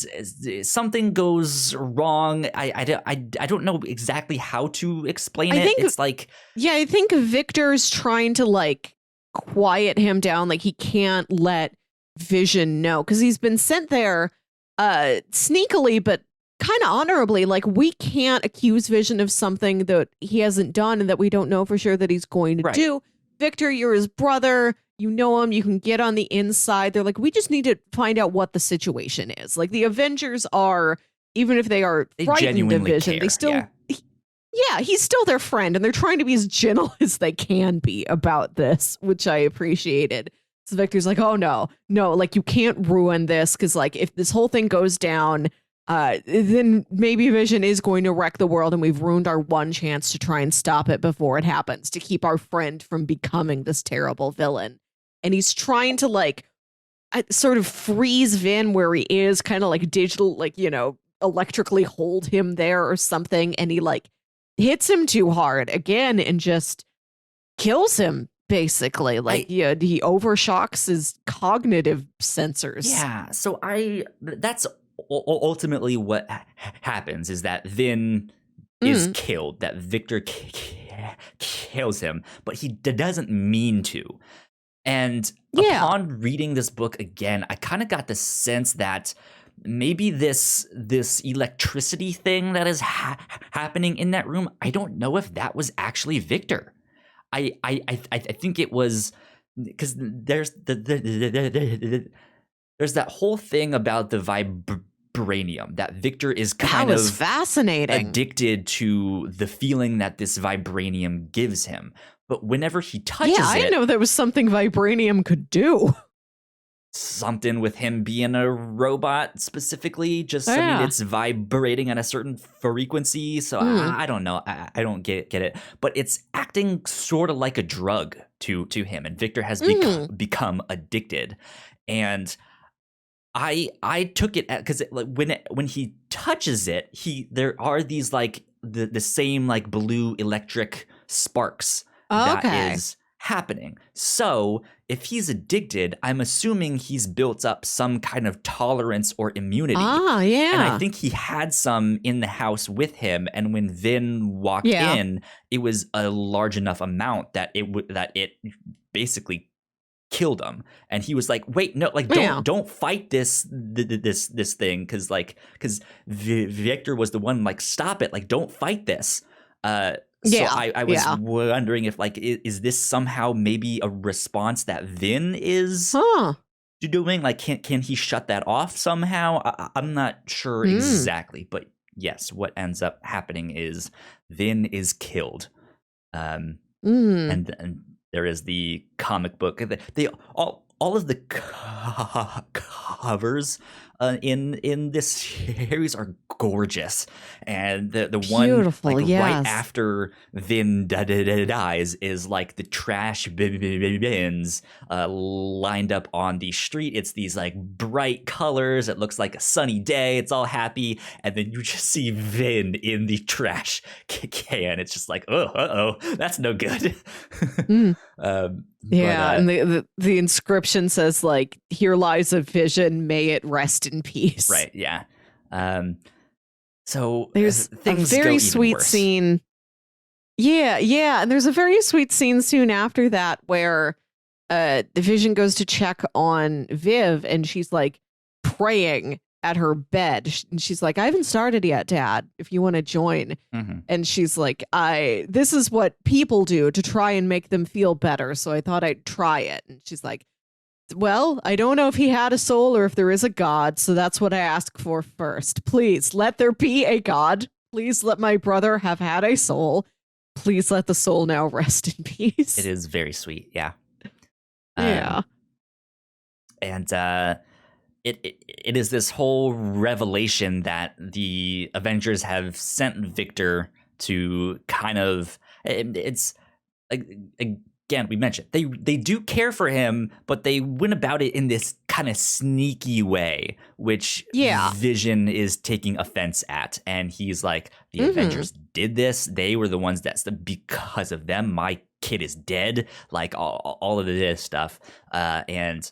something goes wrong. I don't know exactly how to explain it. It's like, I think Victor's trying to like quiet him down. Like he can't let Vision know because he's been sent there sneakily but kind of honorably. Like we can't accuse Vision of something that he hasn't done and that we don't know for sure that he's going to do. Victor, you're his brother, you know him, you can get on the inside. They're like, we just need to find out what the situation is. Like the Avengers are, even if they frightened of Vision, they still he's still their friend, and they're trying to be as gentle as they can be about this, which I appreciated. So Victor's like, oh, no, like you can't ruin this because like if this whole thing goes down, then maybe Vision is going to wreck the world and we've ruined our one chance to try and stop it before it happens, to keep our friend from becoming this terrible villain. And he's trying to like sort of freeze Vin where he is, kind of like digital, like, electrically hold him there or something. And he like hits him too hard again and just kills him. Basically, like he overshocks his cognitive sensors. Yeah, so that's ultimately what happens is that Vin is killed, that Victor kills him, but he doesn't mean to. And upon reading this book again, I kind of got the sense that maybe this electricity thing that is happening in that room, I don't know if that was actually Victor. I think it was, because there's there's that whole thing about the vibranium, that Victor is kind of fascinating, addicted to the feeling that this vibranium gives him. But whenever he touches I didn't know there was something vibranium could do. Something with him being a robot specifically, just I mean, it's vibrating at a certain frequency, so I don't know, I don't get it, but it's acting sort of like a drug to him, and Victor has become addicted. And I took it because when he touches it, there are these like the same like blue electric sparks that is happening. So if he's addicted, I'm assuming he's built up some kind of tolerance or immunity. And I think he had some in the house with him, and when Vin walked in, it was a large enough amount that it basically killed him. And he was like, wait, no, like don't fight this thing, because Victor was the one like, stop it, like don't fight this. So I was wondering if like, is this somehow maybe a response that Vin is doing? Like, can he shut that off somehow? I'm not sure exactly, but yes, what ends up happening is Vin is killed. And there is the comic book. They all of the covers in this series are gorgeous, and the one right after Vin dies is like the trash bins lined up on the street. It's these like bright colors. It looks like a sunny day. It's all happy, and then you just see Vin in the trash can. It's just like, that's no good. And the inscription says like, "Here lies a vision. May it rest in peace." Right. Yeah. So there's a very sweet scene. Yeah, and there's a very sweet scene soon after that where the Vision goes to check on Viv, and she's like praying at her bed, and she's like, "I haven't started yet, Dad, if you want to join." And she's like, this is what people do to try and make them feel better, so I thought I'd try it. And she's like, well, I don't know if he had a soul or if there is a God, so that's what I ask for first. Please let there be a God. Please let my brother have had a soul. Please let the soul now rest in peace. It is very sweet. Yeah. And it is this whole revelation that the Avengers have sent Victor to kind of, it's like, again, we mentioned they do care for him, but they went about it in this kind of sneaky way, which Vision is taking offense at. And he's like, the Avengers did this. They were the ones because of them, my kid is dead. Like all of this stuff. And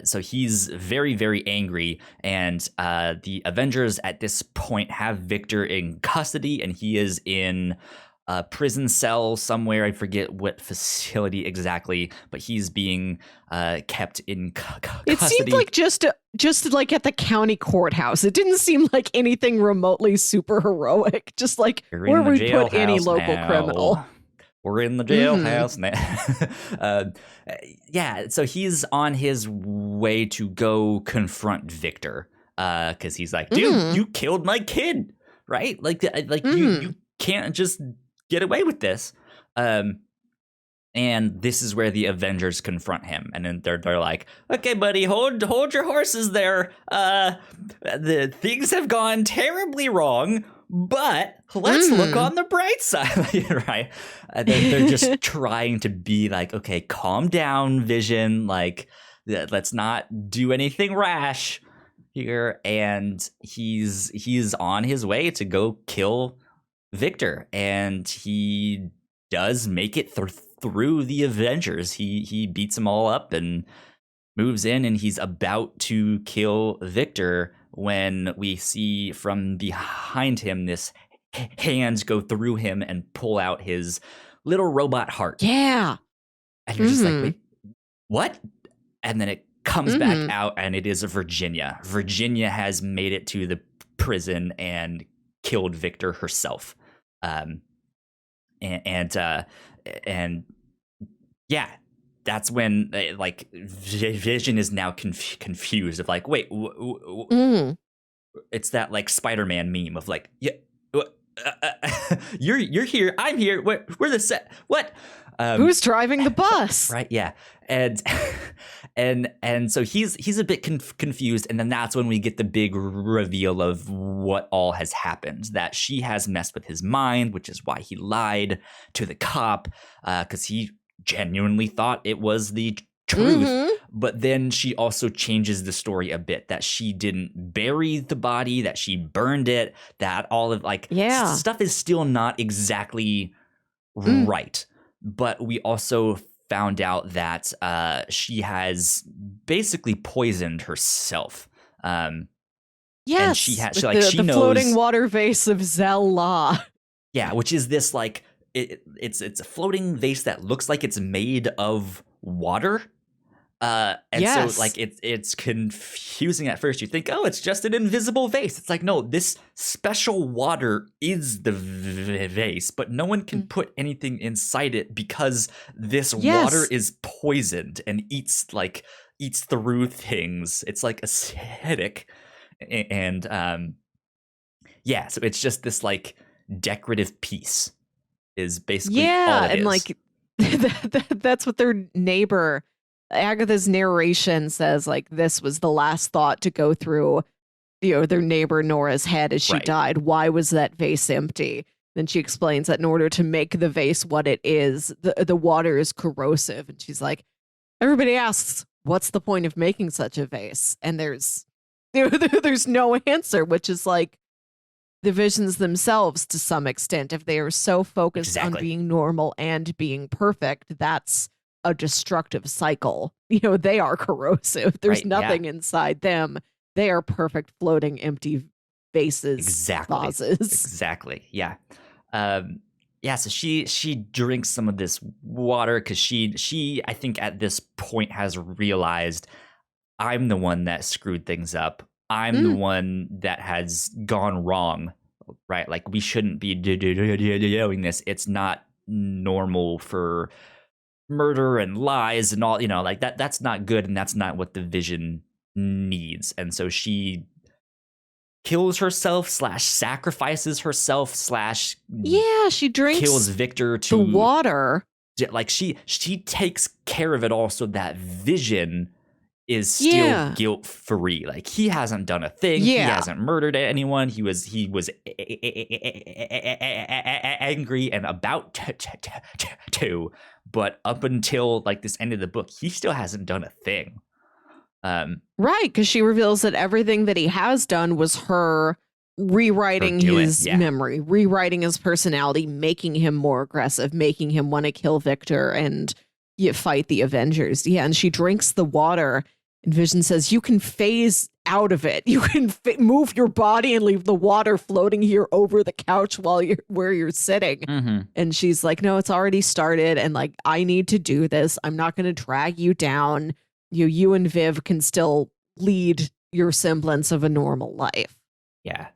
so he's very, very angry. And the Avengers at this point have Victor in custody, and he is in a prison cell somewhere. I forget what facility exactly, but he's being kept in custody. It seemed like just like at the county courthouse. It didn't seem like anything remotely super heroic. Just like where we put any local criminal. We're in the jailhouse now. So he's on his way to go confront Victor, because he's like, dude, you killed my kid, right? Like you can't just get away with this. And this is where the Avengers confront him, and then they're like, okay, buddy, hold your horses there. The things have gone terribly wrong, but let's look on the bright side, right? They're just trying to be like, okay, calm down, Vision. Like, let's not do anything rash here. And he's on his way to go kill Victor, and he does make it through the Avengers. He beats them all up and moves in, and he's about to kill Victor when we see from behind him this hands go through him and pull out his little robot heart. Yeah. And you're just like, wait, what? And then it comes back out, and it is Virginia. Virginia has made it to the prison and killed Victor herself. And yeah, that's when like Vision is now confused of like, wait, it's that like Spider-Man meme of like, yeah, you're here, I'm here, we're the set, what? Who's driving the bus? Right, yeah, and so he's a bit confused, and then that's when we get the big reveal of what all has happened. That she has messed with his mind, which is why he lied to the cop, because he genuinely thought it was the truth. But then she also changes the story a bit, that she didn't bury the body, that she burned it, that all of like stuff is still not exactly right. But we also found out that she has basically poisoned herself. And she knows the floating water vase of Zella. Yeah, which is this like it's a floating vase that looks like it's made of water. So like it's confusing at first. You think, oh, it's just an invisible vase. It's like, no, this special water is the vase, but no one can put anything inside it because this water is poisoned and eats through things. It's like acidic, and so it's just this like decorative piece is basically all it is. Like that's what their neighbor Agatha's narration says, like, this was the last thought to go through, their neighbor Nora's head as she died. Why was that vase empty? Then she explains that in order to make the vase what it is, the water is corrosive. And she's like, everybody asks, what's the point of making such a vase? And there's no answer, which is like the visions themselves to some extent. If they are so focused on being normal and being perfect, that's a destructive cycle. They are corrosive. There's nothing inside them. They are perfect floating empty vases, vases. Exactly. Yeah. So she drinks some of this water because she I think at this point has realized, I'm the one that screwed things up. I'm the one that has gone wrong, right? Like, we shouldn't be doing this. It's not normal for murder and lies and all, like that's not good, and that's not what the Vision needs. And so she kills herself / sacrifices herself / she drinks kills Victor to the water. Like she takes care of it all so that Vision is still guilt free. Like, he hasn't done a thing. He hasn't murdered anyone. He was angry and about to, but up until like this end of the book, he still hasn't done a thing. Right, because she reveals that everything that he has done was her rewriting his memory, rewriting his personality, making him more aggressive, making him want to kill Victor and fight the Avengers. Yeah, and she drinks the water, and Vision says, you can phase out of it. You can move your body and leave the water floating here over the couch while where you're sitting. And she's like, no, it's already started, and like, I need to do this. I'm not going to drag you down. You and Viv can still lead your semblance of a normal life. Yeah.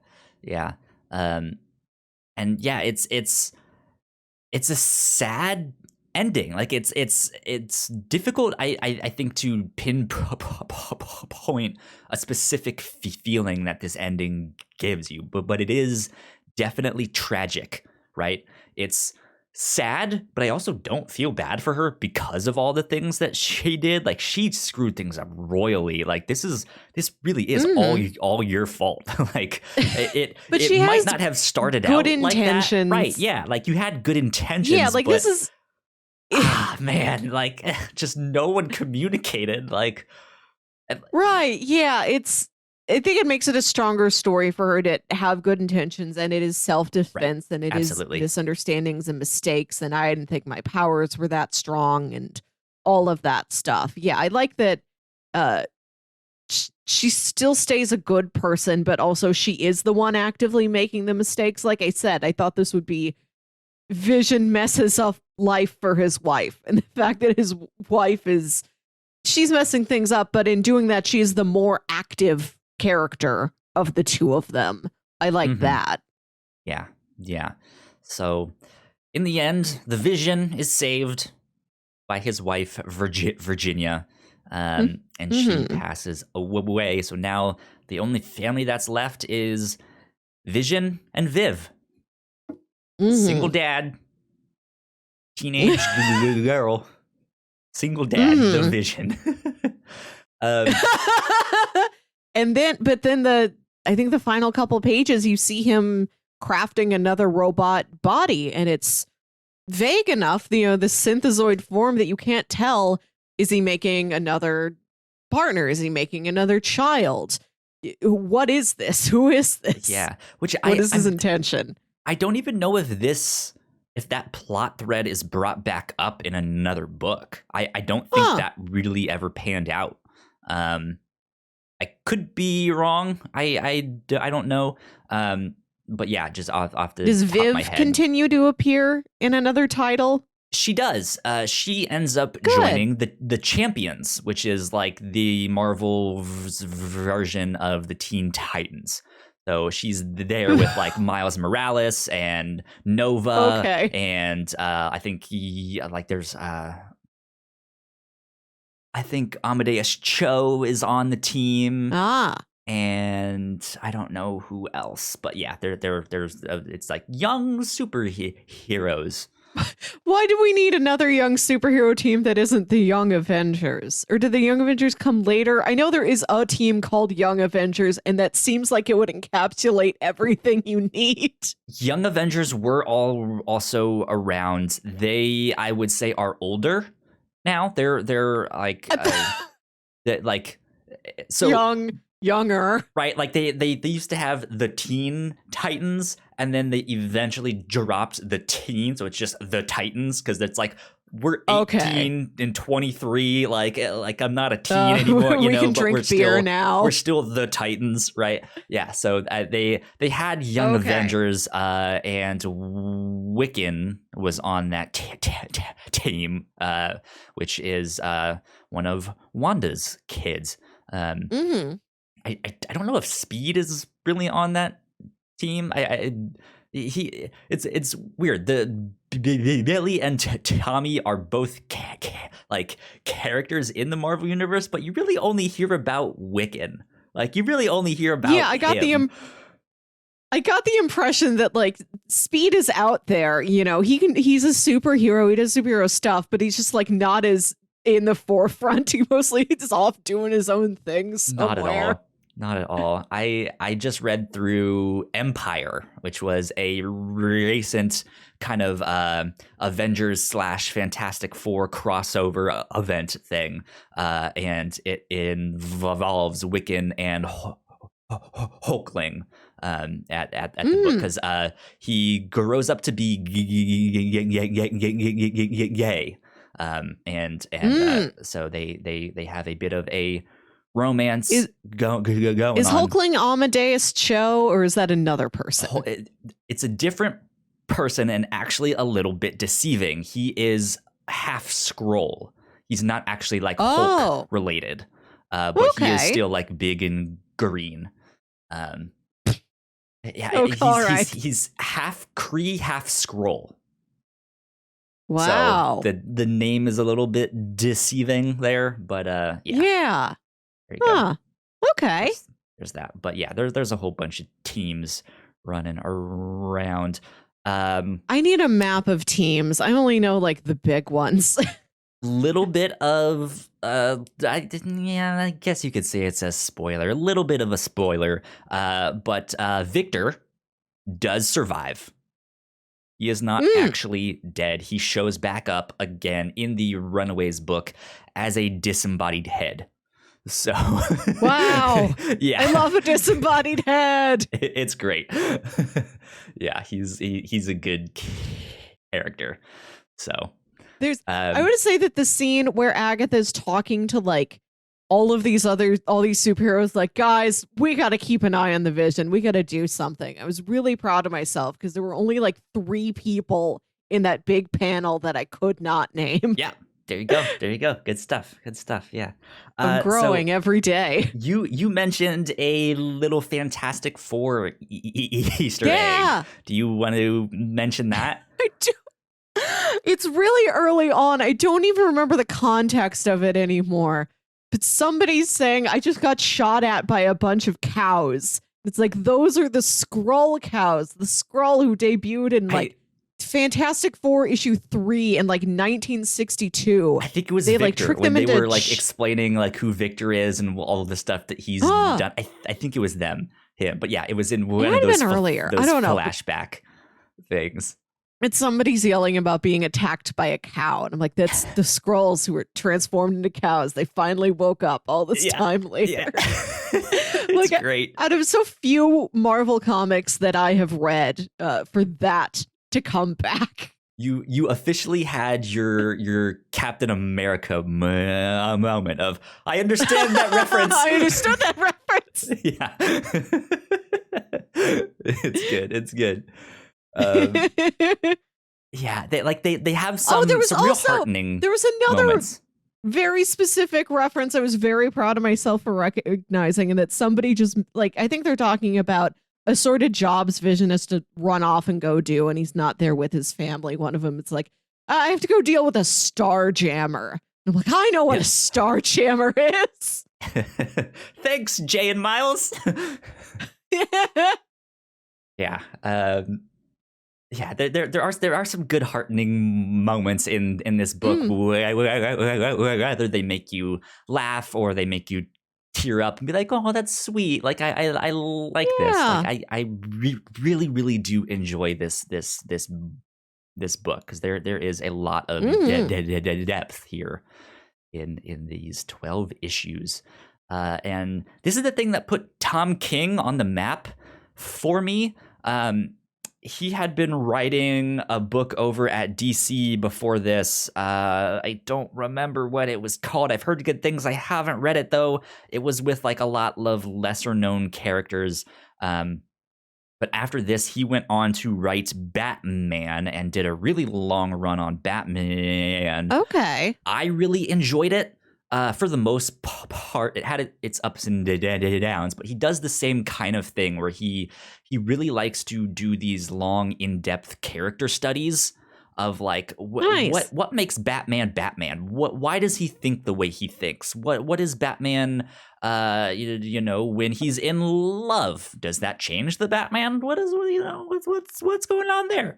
And yeah, it's a sad ending. Like, it's difficult, I think, to pinpoint a specific feeling that this ending gives you, but it is definitely tragic, right? It's sad, but I also don't feel bad for her because of all the things that she did. Like, she screwed things up royally. Like, this really is all your fault. Like, it might not have started out intentions. Like that. Right? Yeah, like, you had good intentions. Yeah, like, this is man, like, just no one communicated. Like, right? Yeah, I think it makes it a stronger story for her to have good intentions, and it is self-defense, and it is misunderstandings and mistakes, and I didn't think my powers were that strong, and all of that stuff. Yeah, I like that she still stays a good person, but also she is the one actively making the mistakes. Like I said, I thought this would be Vision messes up life for his wife. And the fact that his wife she's messing things up, but in doing that, she is the more active character of the two of them. I like that. Yeah. Yeah. So in the end, the Vision is saved by his wife, Virginia. And she passes away. So now the only family that's left is Vision and Viv. Single dad, teenage girl, single dad, the Vision. And then I think the final couple pages, you see him crafting another robot body, and it's vague enough, the synthezoid form, that you can't tell. Is he making another partner? Is he making another child? What is this? Who is this? Yeah. What is his intention? I don't even know if that plot thread is brought back up in another book. I don't think that really ever panned out. I could be wrong. I don't know. But yeah, just off the Does top of my Viv head. continue to appear in another title? She does. She ends up joining the Champions, which is like the Marvel version of the Teen Titans. So she's there with like Miles Morales and Nova, and I think there's I think Amadeus Cho is on the team. And I don't know who else, but yeah, there's it's like young superheroes. Why do we need another young superhero team that isn't the Young Avengers? Or do the Young Avengers come later? I know there is a team called Young Avengers, and that seems like it would encapsulate everything you need. Young Avengers were all also around. They, I would say, are older now. They're like so younger, right? Like they used to have the Teen Titans, and then they eventually dropped the teen, so it's just the Titans, because it's like we're 18 and 23. Like I'm not a teen anymore. We can drink beer now. We're still the Titans, right? Yeah. So they had Young Avengers, and Wiccan was on that team, which is one of Wanda's kids. I don't know if Speed is really on that team. It's weird. The Billy and Tommy are both like characters in the Marvel universe, but you really only hear about Wiccan. Like you really only hear about I got him. I got the impression that like Speed is out there. He's a superhero. He does superhero stuff, but he's just like not as in the forefront. He mostly is off doing his own things somewhere. Not at all. I just read through Empire, which was a recent kind of Avengers / Fantastic Four crossover event thing, and it involves Wiccan and Hulkling at the book, because he grows up to be gay, so they have a bit of a romance going on. Is Hulkling Amadeus Cho, or is that another person? It's a different person, and actually a little bit deceiving. He is half Skrull. He's not actually like Hulk related, but he is still like big and green. He's half Kree, half Skrull. Wow. So the name is a little bit deceiving there, but yeah. There you go. Okay. There's that. But yeah, there's a whole bunch of teams running around. I need a map of teams. I only know like the big ones. Little bit of I guess you could say it's a spoiler. A little bit of a spoiler. But Victor does survive. He is not actually dead. He shows back up again in the Runaways book as a disembodied head. So wow. Yeah, I love a disembodied head. It's great. Yeah, he's a good character. So there's I would say that the scene where Agatha's talking to like all these superheroes like, guys, we got to keep an eye on the Vision. We got to do something. I was really proud of myself because there were only like 3 people in that big panel that I could not name. Yeah. There you go. There you go. Good stuff. Good stuff. Yeah. I'm growing every day. You mentioned a little Fantastic Four Easter egg. Do you want to mention that? I do. It's really early on. I don't even remember the context of it anymore. But somebody's saying, I just got shot at by a bunch of cows. It's like, those are the Skrull cows. The Skrull who debuted in like Fantastic Four issue 3 in like 1962. I think it was they Victor, like tricked when them they into were like explaining like who Victor is and all of the stuff that he's done. I think it was him. But yeah, it was in one of those earlier. Those I don't know. Flashback things. It's somebody's yelling about being attacked by a cow. And I'm like, that's the Skrulls who were transformed into cows. They finally woke up all this time later. Yeah. Like, it's great. Out of so few Marvel comics that I have read, for that to come back. You officially had your Captain America moment of, I understand that reference. I understood that reference. Yeah. It's good. Yeah, they have some real heartening. There was another moments. Very specific reference I was very proud of myself for recognizing, and that somebody just like, I think they're talking about assorted jobs Vision has to run off and go do, and he's not there with his family. One of them, it's like, I have to go deal with a star jammer. I'm like, I know what a star jammer is. Thanks, Jay and Miles. Yeah. Yeah, there are some good heartening moments in this book, whether they make you laugh or they make you tear up and be like, oh, that's sweet. Like I like this. Like I really do enjoy this book, because there is a lot of depth here in these 12 issues. And this is the thing that put Tom King on the map for me. He had been writing a book over at DC before this. I don't remember what it was called. I've heard good things. I haven't read it, though. It was with like a lot of lesser known characters. But after this, he went on to write Batman and did a really long run on Batman. Okay. I really enjoyed it. For the most part, it had its ups and downs, but he does the same kind of thing where he really likes to do these long, in-depth character studies of like what makes Batman Batman. Why does he think the way he thinks? What is Batman? When he's in love, does that change the Batman? What's going on there?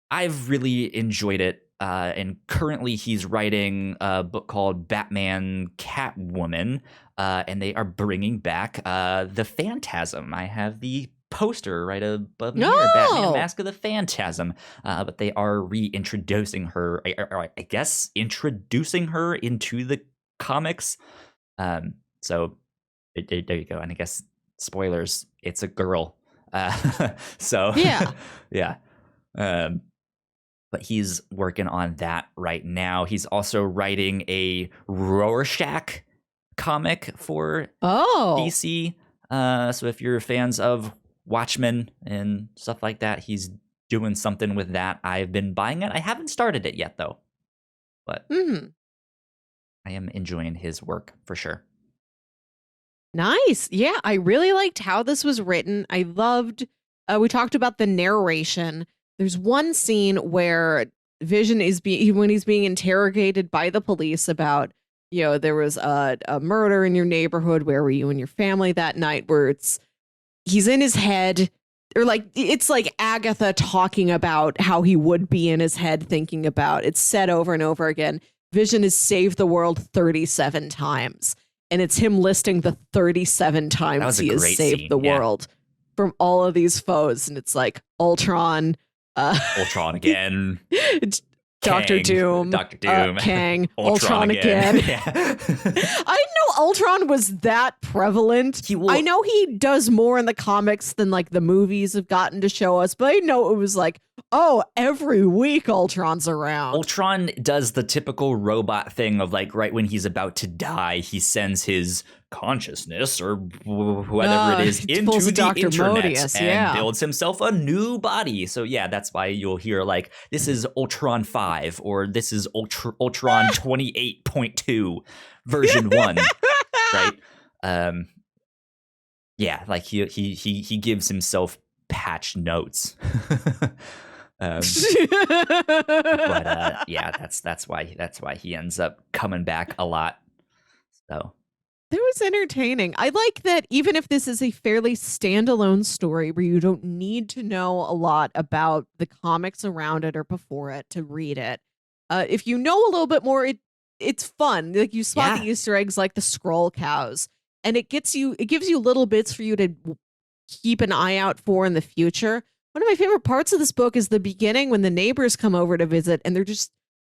I've really enjoyed it. And currently he's writing a book called Batman Catwoman, and they are bringing back the Phantasm. I have the poster right above me here, Batman Mask of the Phantasm, but they are reintroducing her, or I guess introducing her into the comics. So there you go. And I guess spoilers, it's a girl. So yeah. But he's working on that right now. He's also writing a Rorschach comic for DC. So if you're fans of Watchmen and stuff like that, he's doing something with that. I've been buying it. I haven't started it yet, though. But I am enjoying his work for sure. Nice. Yeah, I really liked how this was written. I loved, we talked about the narration. There's one scene where Vision is when he's being interrogated by the police about, there was a murder in your neighborhood. Where were you and your family that night? Where he's in his head, or like, it's like Agatha talking about how he would be in his head thinking about. It's said over and over again. Vision has saved the world 37 times. And it's him listing the 37 times he has saved the world from all of these foes. And it's like Ultron, Ultron again, Doctor Doom, Kang, Ultron again. Yeah. I didn't know Ultron was that prevalent. I know he does more in the comics than like the movies have gotten to show us, but I know it was like Oh, every week Ultron's around. Ultron does the typical robot thing of like right when he's about to die, he sends his consciousness or whatever it is into the Dr. internet Modius, and builds himself a new body. So yeah, that's why you'll hear like this is Ultron 5 or this is Ultron 28.2 version 1, right? Yeah, like he gives himself patch notes. Yeah, that's why he ends up coming back a lot. So it was entertaining. I like that even if this is a fairly standalone story where you don't need to know a lot about the comics around it or before it to read it. If you know a little bit more, it's fun. Like you spot the Easter eggs like the scroll cows, and it gives you little bits for you to keep an eye out for in the future. One of my favorite parts of this book is the beginning when the neighbors come over to visit and the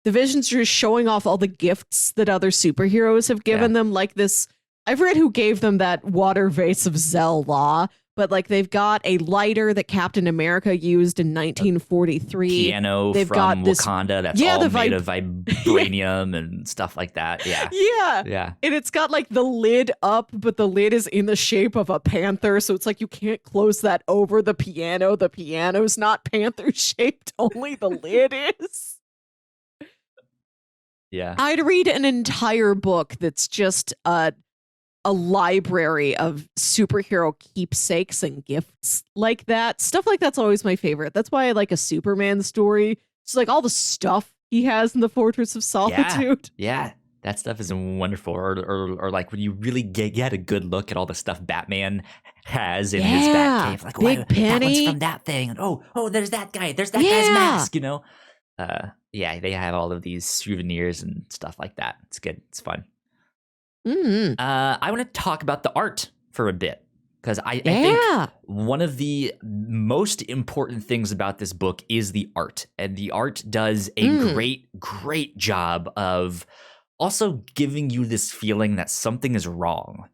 Visions are just showing off all the gifts that other superheroes have given them. Like this, I forget who gave them that water vase of Zell-Law, but like they've got a lighter that Captain America used in 1943. Piano they've from got this, Wakanda that's all made of vibranium and stuff like that. Yeah. And it's got like the lid up, but the lid is in the shape of a panther. So it's like you can't close that over the piano. The piano's not panther shaped, only the lid is. Yeah. I'd read an entire book that's just a library of superhero keepsakes and gifts like that. Stuff like that's always my favorite. That's why I like a Superman story. It's like all the stuff he has in the Fortress of Solitude. Yeah. That stuff is wonderful. Or like when you really get a good look at all the stuff Batman has in his Batcave. Like, Big Penny. That one's from that thing. And oh, there's that guy. There's that guy's mask, you know? They have all of these souvenirs and stuff like that. It's good. It's fun. Mm-hmm. I want to talk about the art for a bit because I think one of the most important things about this book is the art, and the art does a great job of also giving you this feeling that something is wrong.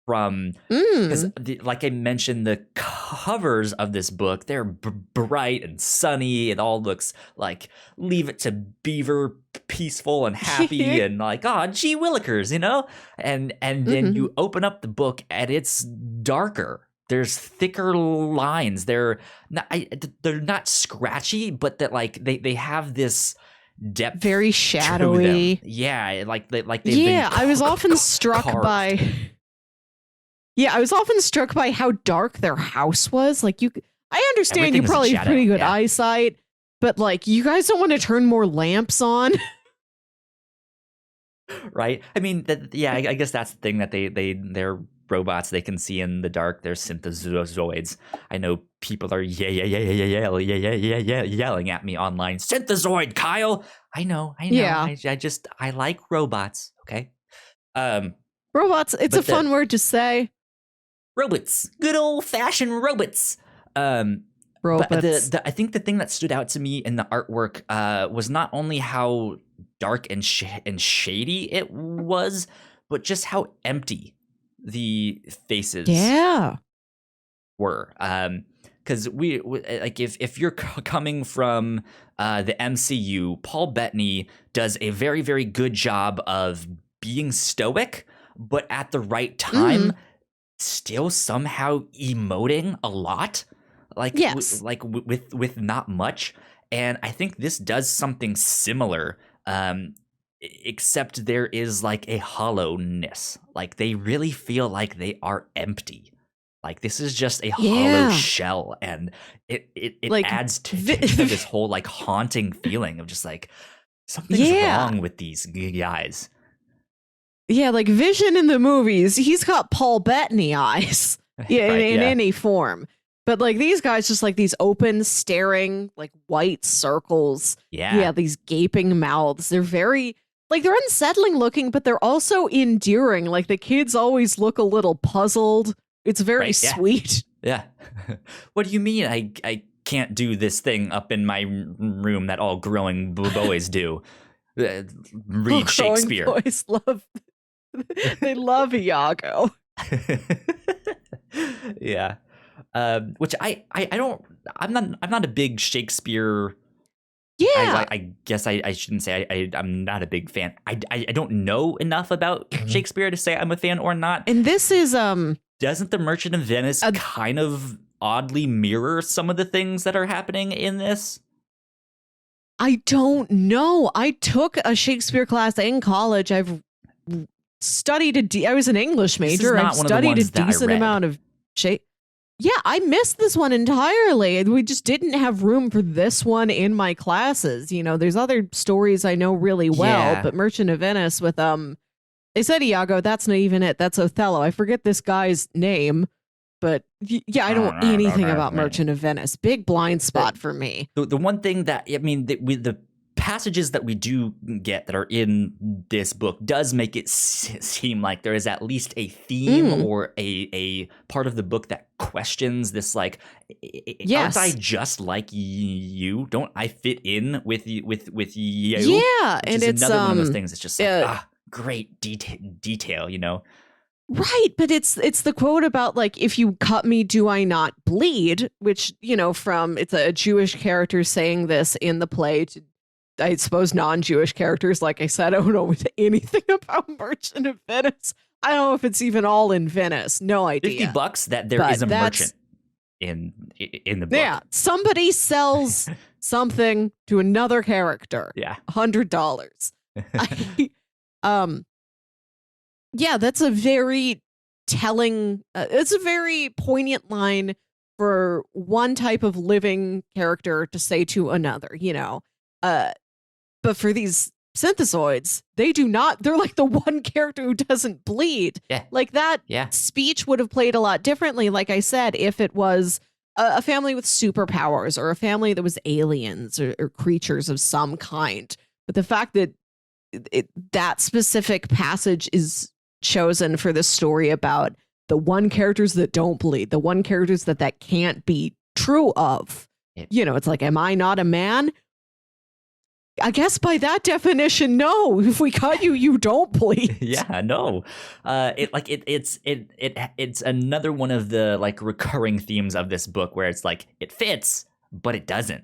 Because like I mentioned, the covers of this book, they're bright and sunny. It all looks like Leave It to Beaver, peaceful and happy and like, gee willikers, you know? And then you open up the book and it's darker. There's thicker lines. They're not scratchy, but that like they have this depth, very shadowy. Yeah, like they've I was often struck by. Yeah, I was often struck by how dark their house was. Like I understand you probably have pretty good eyesight, but like you guys don't want to turn more lamps on. Right? I mean, I guess that's the thing that they're robots. They can see in the dark. They're synthezoids. I know people are yelling at me online. Synthezoid, Kyle. I know. Yeah. I like robots. Okay. Robots. It's a fun word to say. Robots, good old fashioned robots. Robots. But I think the thing that stood out to me in the artwork was not only how dark and shady it was, but just how empty the faces were. Because we like if you're coming from the MCU, Paul Bettany does a very, very good job of being stoic, but at the right time. Still somehow emoting a lot, like with not much, and I think this does something similar, except there is like a hollowness. Like they really feel like they are empty. Like this is just a hollow shell, and it like, adds to this whole like haunting feeling of just like something's wrong with these guys. Yeah, like Vision in the movies, he's got Paul Bettany eyes in any form. But like these guys, just like these open, staring, like white circles. Yeah, these gaping mouths. They're very, like they're unsettling looking, but they're also endearing. Like the kids always look a little puzzled. It's very sweet. Yeah. What do you mean I can't do this thing up in my room that all growing boys do? Read Shakespeare. Boys they love Iago. Yeah. Which I'm not a big Shakespeare. Yeah. I guess I shouldn't say I'm not a big fan. I don't know enough about Shakespeare to say I'm a fan or not. And this is doesn't The Merchant of Venice kind of oddly mirror some of the things that are happening in this? I don't know. I took a Shakespeare class in college. I've studied I was an English major. I've studied a decent amount of Shakespeare. Yeah, I missed this one entirely. We just didn't have room for this one in my classes. You know, there's other stories I know really well, but Merchant of Venice with they said Iago, that's not even it. That's Othello. I forget this guy's name, but yeah, I don't know anything about Merchant of Venice. Big blind spot for me. The one thing that, I mean, the passages that we do get that are in this book does make it seem like there is at least a theme or a part of the book that questions this, like, aren't I just like you? Don't I fit in with you? Yeah, and it's another one of those things. It's just like, great detail, you know. Right, but it's the quote about, like, if you cut me, do I not bleed? Which, you know, it's a Jewish character saying this in the play to, I suppose, non-Jewish characters. Like I said, I don't know anything about Merchant of Venice. I don't know if it's even all in Venice. No idea. $50 that there is a merchant in the book. Yeah, somebody sells something to another character. Yeah, $100. Yeah, that's a very telling. It's a very poignant line for one type of living character to say to another. You know. But for these synthezoids, they do not. They're like the one character who doesn't bleed. Yeah. Like that speech would have played a lot differently, like I said, if it was a family with superpowers or a family that was aliens or creatures of some kind. But the fact that that specific passage is chosen for this story about the one characters that don't bleed, the one characters that can't be true of. You know, it's like, am I not a man? I guess by that definition, no. If we cut you, you don't bleed. Yeah, no. It's another one of the, like, recurring themes of this book where it's like it fits, but it doesn't,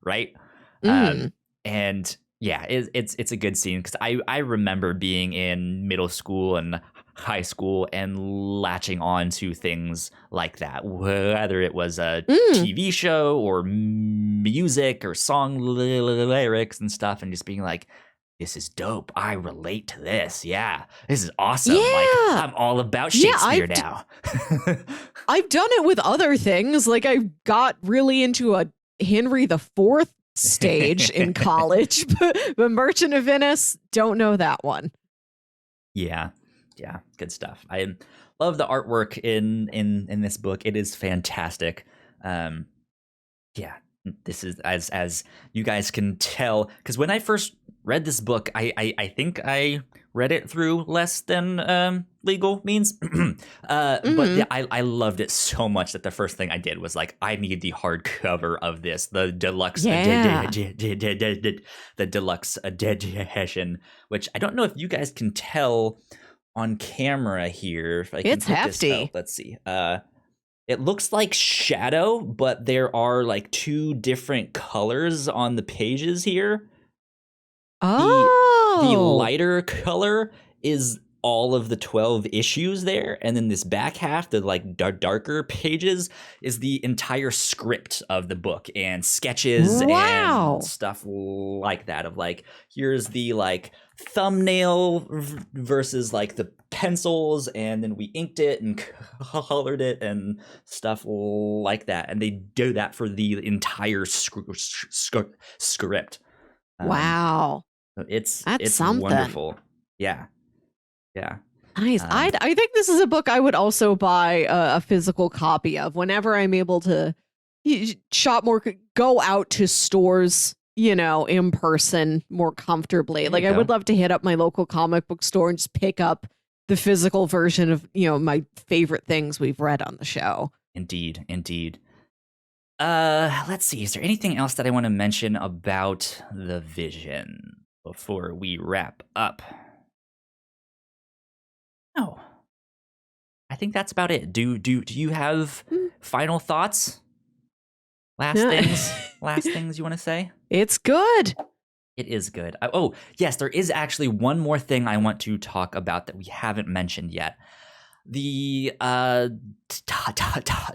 right? And yeah, it's a good scene because I remember being in middle school and high school and latching on to things like that, whether it was a TV show or music or song lyrics and stuff, and just being like, this is dope. I relate to this. Yeah, this is awesome. Yeah. Like, I'm all about Shakespeare now. I've done it with other things. Like, I got really into a Henry IV stage in college, but Merchant of Venice, don't know that one. Yeah, good stuff. I love the artwork in this book. It is fantastic. Yeah, this is, as you guys can tell, because when I first read this book, I think I read it through less than legal means. But I loved it so much that the first thing I did was like, I need the hardcover of this, the deluxe the deluxe edition, which I don't know if you guys can tell on camera here. If I can it's hefty. This out. Let's see. It looks like shadow, but there are like two different colors on the pages here. The lighter color is all of the 12 issues there, and then this back half, the like darker pages, is the entire script of the book and sketches and stuff like that. Of like, here's the like thumbnail versus like the pencils, and then we inked it and colored it and stuff like that. And they do that for the entire script. Wow. It's something. Wonderful. Yeah. Nice. I think this is a book I would also buy a physical copy of whenever I'm able to shop more, go out to stores, you know, in person more comfortably. Like, I would love to hit up my local comic book store and just pick up the physical version of, you know, my favorite things we've read on the show. Indeed. Let's see. Is there anything else that I want to mention about the Vision before we wrap up? No. I think that's about it. Do you have final thoughts? Last things you want to say? It's good. It is good. Oh, yes, there is actually one more thing I want to talk about that we haven't mentioned yet. The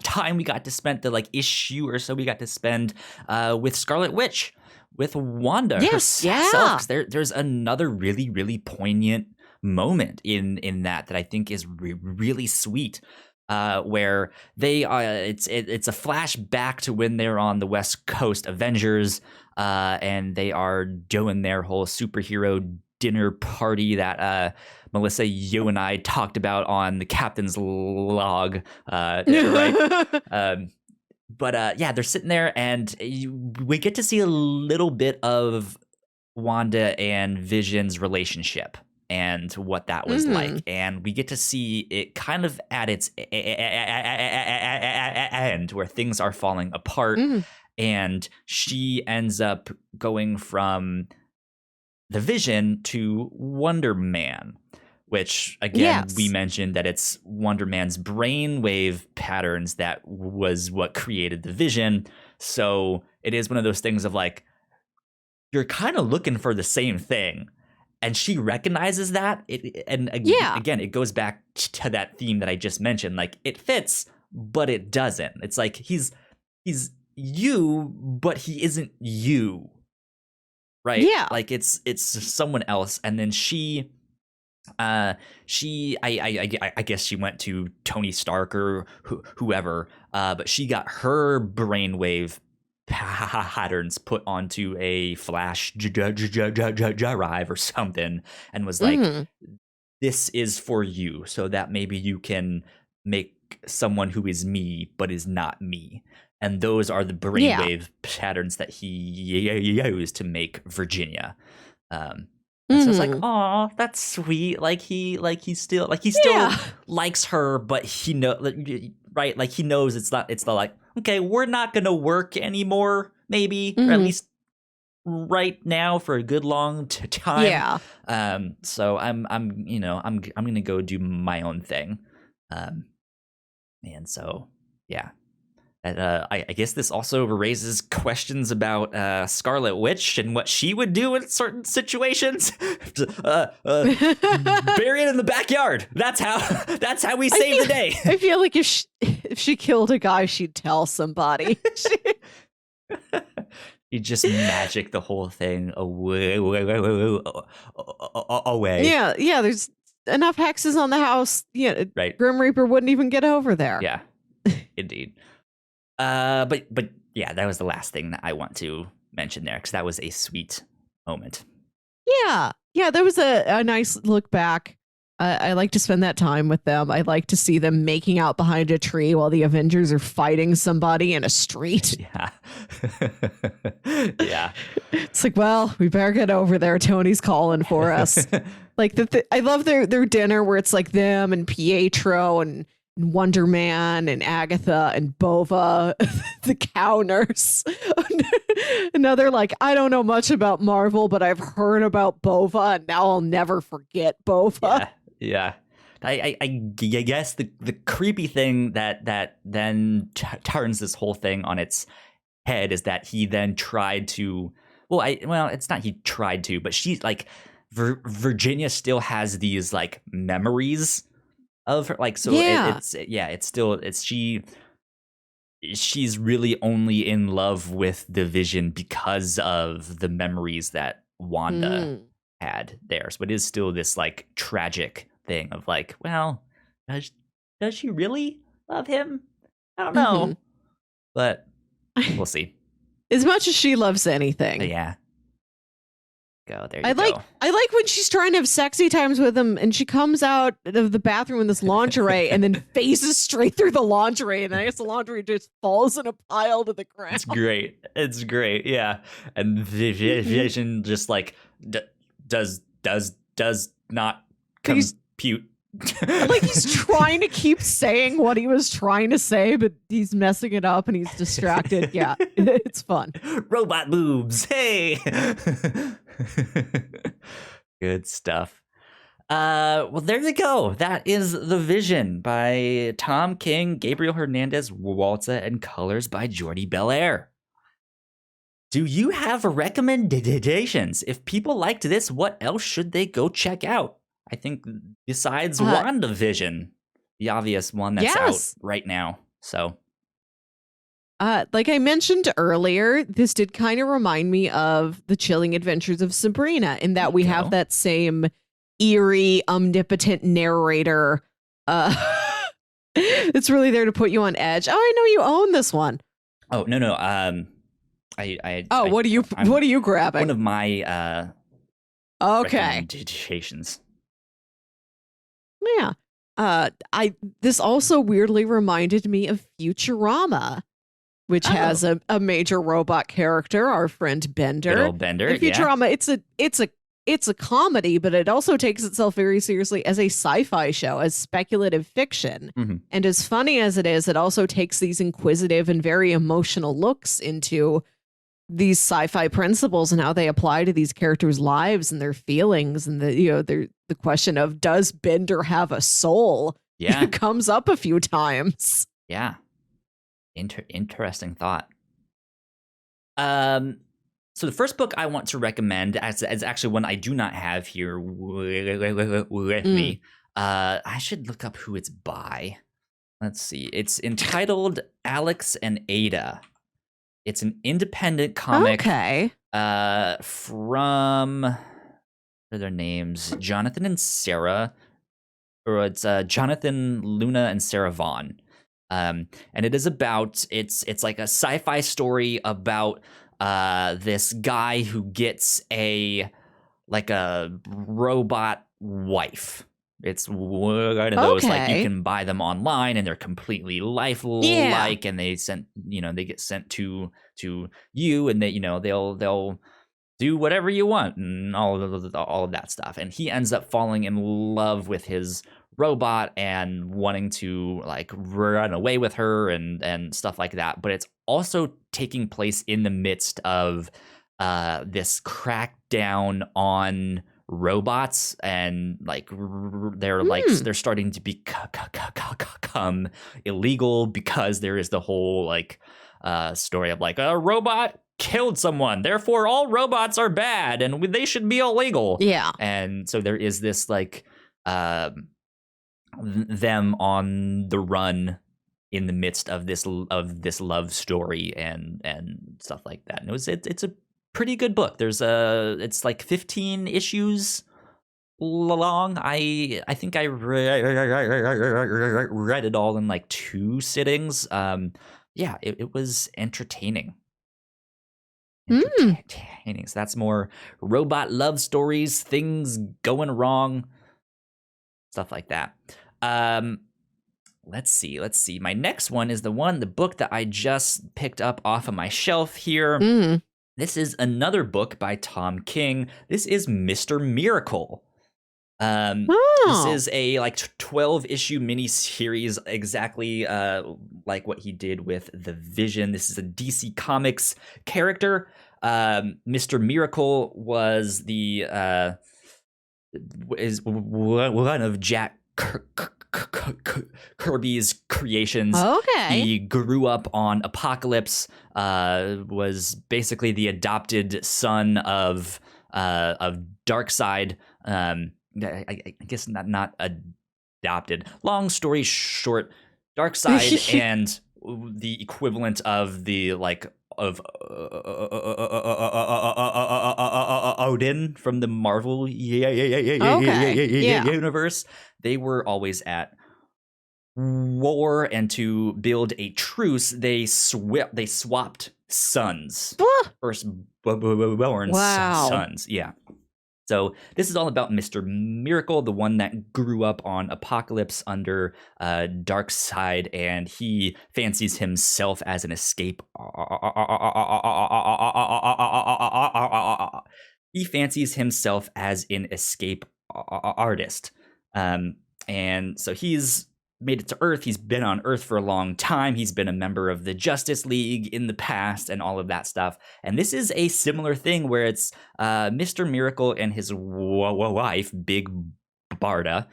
time we got to spend, the like issue or so we got to spend with Scarlet Witch, with Wanda herself. There's another really, really poignant moment in that I think is really sweet. Where they it's a flashback to when they're on the West Coast Avengers, and they are doing their whole superhero dinner party that Melissa, you and I talked about on the Captain's Log, right? But they're sitting there, and we get to see a little bit of Wanda and Vision's relationship and what that was like. And we get to see it kind of at its end where things are falling apart. And she ends up going from the Vision to Wonder Man, which, again, we mentioned that it's Wonder Man's brainwave patterns that was what created the Vision. So it is one of those things of like, you're kind of looking for the same thing. And she recognizes that. Again, it goes back to that theme that I just mentioned. Like, it fits, but it doesn't. It's like he's you, but he isn't you. Right? Yeah. Like it's someone else. And then I guess she went to Tony Stark or whoever, but she got her brainwave patterns put onto a flash drive or something, and was like, this is for you, so that maybe you can make someone who is me but is not me. And those are the brainwave patterns that he used to make Virginia. And so it's like, oh, that's sweet. He still likes her, but he right? Like, he knows it's the like, okay, we're not gonna work anymore, maybe, or at least right now for a good long time. Yeah. So I'm gonna go do my own thing. And so, yeah. And I guess this also raises questions about Scarlet Witch and what she would do in certain situations. Bury it in the backyard. That's how we save the day. I feel like if she killed a guy, she'd tell somebody. You just magic the whole thing away. Yeah. There's enough hexes on the house. Yeah, right. Grim Reaper wouldn't even get over there. Yeah, indeed. But yeah, that was the last thing that I want to mention there, because that was a sweet moment. Yeah, that was a nice look back. I like to spend that time with them. I like to see them making out behind a tree while the Avengers are fighting somebody in a street. Yeah. Yeah. It's like, well, we better get over there. Tony's calling for us. Like, I love their dinner where it's like them and Pietro and Wonder Man and Agatha and Bova, the cow nurse. Another, like, I don't know much about Marvel, but I've heard about Bova, and now I'll never forget Bova. Yeah. I guess the creepy thing that then turns this whole thing on its head is that he then tried to. It's not he tried to, but she's like, Virginia still has these like memories of her, like, so she's really only in love with the Vision because of the memories that Wanda had there. So it is still this like tragic thing of like, well, does she really love him? I don't know, but we'll see. As much as she loves anything. Yeah. There you I like when she's trying to have sexy times with him and she comes out of the bathroom in this lingerie and then phases straight through the lingerie, and then I guess the laundry just falls in a pile to the ground. It's great. Yeah. And Vision just like does not compute. Like, he's trying to keep saying what he was trying to say, but he's messing it up and he's distracted. Yeah, it's fun. Robot boobs. Hey. Good stuff. Well, there you go. That is The Vision by Tom King, Gabriel Hernandez Walta, and colors by Jordi Belair. Do you have recommendations? If people liked this, what else should they go check out? I think besides WandaVision, the obvious one that's out right now. So, like I mentioned earlier, this did kind of remind me of The Chilling Adventures of Sabrina, in that we have that same eerie, omnipotent narrator. It's really there to put you on edge. Oh, I know you own this one. Oh, no. What are you grabbing? One of my recommendations. Yeah. This also weirdly reminded me of Futurama, which has a major robot character, our friend Bender. Good old Bender. In Futurama, it's a comedy, but it also takes itself very seriously as a sci-fi show, as speculative fiction. Mm-hmm. And as funny as it is, it also takes these inquisitive and very emotional looks into these sci-fi principles and how they apply to these characters' lives and their feelings, and the question of, does Bender have a soul? Yeah, it comes up a few times. Yeah, interesting thought. So the first book I want to recommend is actually one I do not have here with me. I should look up who it's by. Let's see. It's entitled Alex and Ada. It's an independent comic from, what are their names? Jonathan and Sarah. Or it's Jonathan, Luna, and Sarah Vaughn. And it is about, it's like a sci-fi story about this guy who gets a robot wife. It's one of those like you can buy them online and they're completely lifelike, and they get sent to you, and they'll do whatever you want and all of that stuff. And he ends up falling in love with his robot and wanting to like run away with her and stuff like that. But it's also taking place in the midst of this crackdown on robots, and like they're starting to become illegal, because there is the whole like story of like a robot killed someone, therefore all robots are bad and they should be illegal. Yeah. And so there is this like them on the run in the midst of this love story and stuff like that. And it's a pretty good book. It's like 15 issues long. I think I read it all in like 2 sittings. It was entertaining. So that's more robot love stories, things going wrong, stuff like that. Let's see. My next one is the book that I just picked up off of my shelf here. This is another book by Tom King. This is Mr. Miracle. This is a like 12-issue miniseries, exactly like what he did with The Vision. This is a DC Comics character. Mr. Miracle was is one of Jack Kirby's creations. He grew up on Apocalypse, was basically the adopted son of Darkseid. I guess not adopted. Long story short, Darkseid and the equivalent of the of Odin from the Marvel universe. They were always at war, and to build a truce, they swapped sons. Firstborn sons. Yeah. So this is all about Mr. Miracle, the one that grew up on Apocalypse under Darkseid, and he fancies himself as an escape. He fancies himself as an escape artist, and so he's made it to Earth. He's been on Earth for a long time. He's been a member of the Justice League in the past and all of that stuff. And this is a similar thing where it's Mr. Miracle and his wife, Big Barda,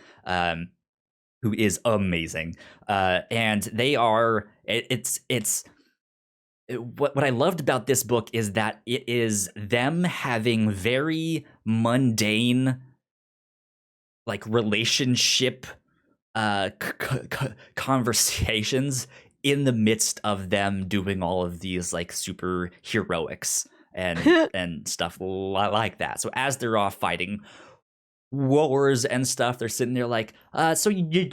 who is amazing. And they are, what I loved about this book is that it is them having very mundane, like, relationship conversations in the midst of them doing all of these like super heroics and stuff like that. So as they're off fighting wars and stuff, they're sitting there like, so you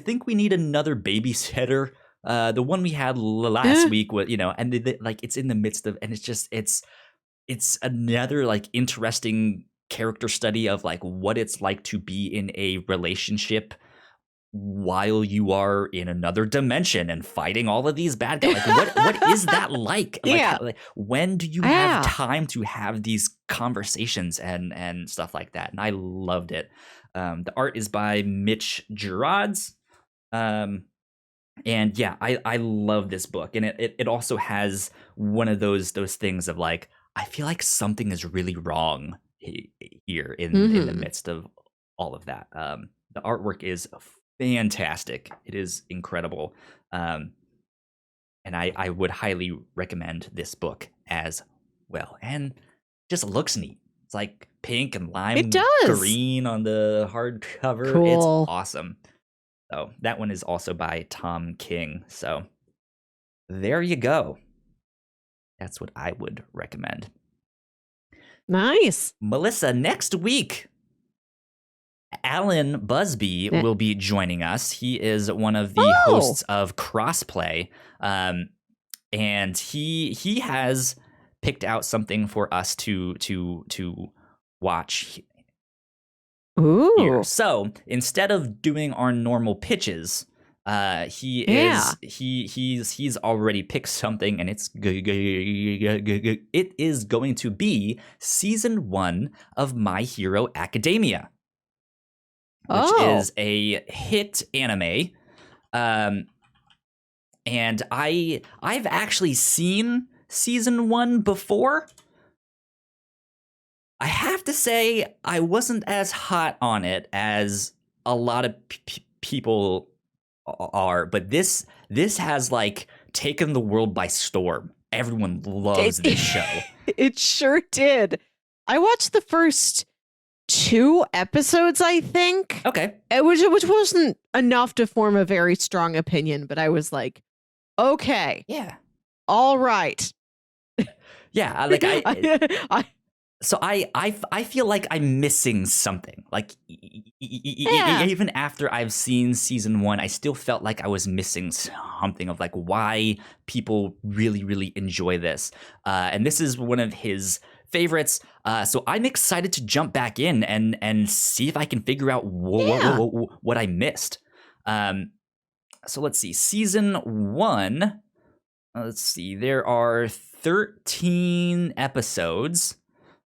think we need another babysitter? The one we had last week was, and like it's in the midst of, and it's another like interesting character study of like what it's like to be in a relationship while you are in another dimension and fighting all of these bad guys. Like, what is that like? Yeah. Like, when do you have time to have these conversations and stuff like that? And I loved it. The art is by Mitch Gerads. And yeah, I love this book. And it also has one of those things of like, I feel like something is really wrong here in the midst of all of that. The artwork is fantastic. It is incredible. And I would highly recommend this book as well. And just looks neat. It's like pink and lime green on the hardcover. Cool. It's awesome. So that one is also by Tom King. So there you go. That's what I would recommend. Nice. Melissa, next week, Alan Busby will be joining us. He is one of the hosts of Crossplay. And he has picked out something for us to watch. Ooh. Here. So instead of doing our normal pitches, he's already picked something, and it is going to be season 1 of My Hero Academia, which is a hit anime. And I've actually seen season 1 before. I have to say I wasn't as hot on it as a lot of people are, but this has like taken the world by storm. Everyone loves this show. It sure did. I watched the first 2 episodes, I think. Okay. Which wasn't enough to form a very strong opinion, but I was like, okay. Yeah. All right. Yeah, like so I feel like I'm missing something. Like even after I've seen season 1, I still felt like I was missing something of like why people really, really enjoy this. And this is one of his favorites. So I'm excited to jump back in and see if I can figure out what I missed. So let's see. Season 1. Let's see. There are 13 episodes.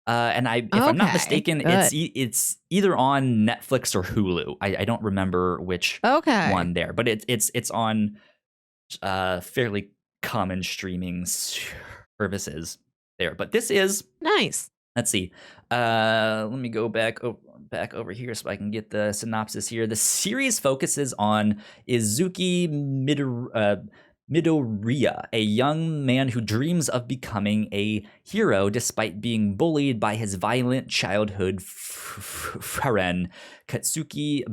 And if I'm not mistaken, it's either on Netflix or Hulu. I don't remember which one there, but it's on fairly common streaming services there. But this is nice. Let's see. Let me go back over here so I can get the synopsis here. The series focuses on Izuki Midoriya, a young man who dreams of becoming a hero despite being bullied by his violent childhood friend Katsuki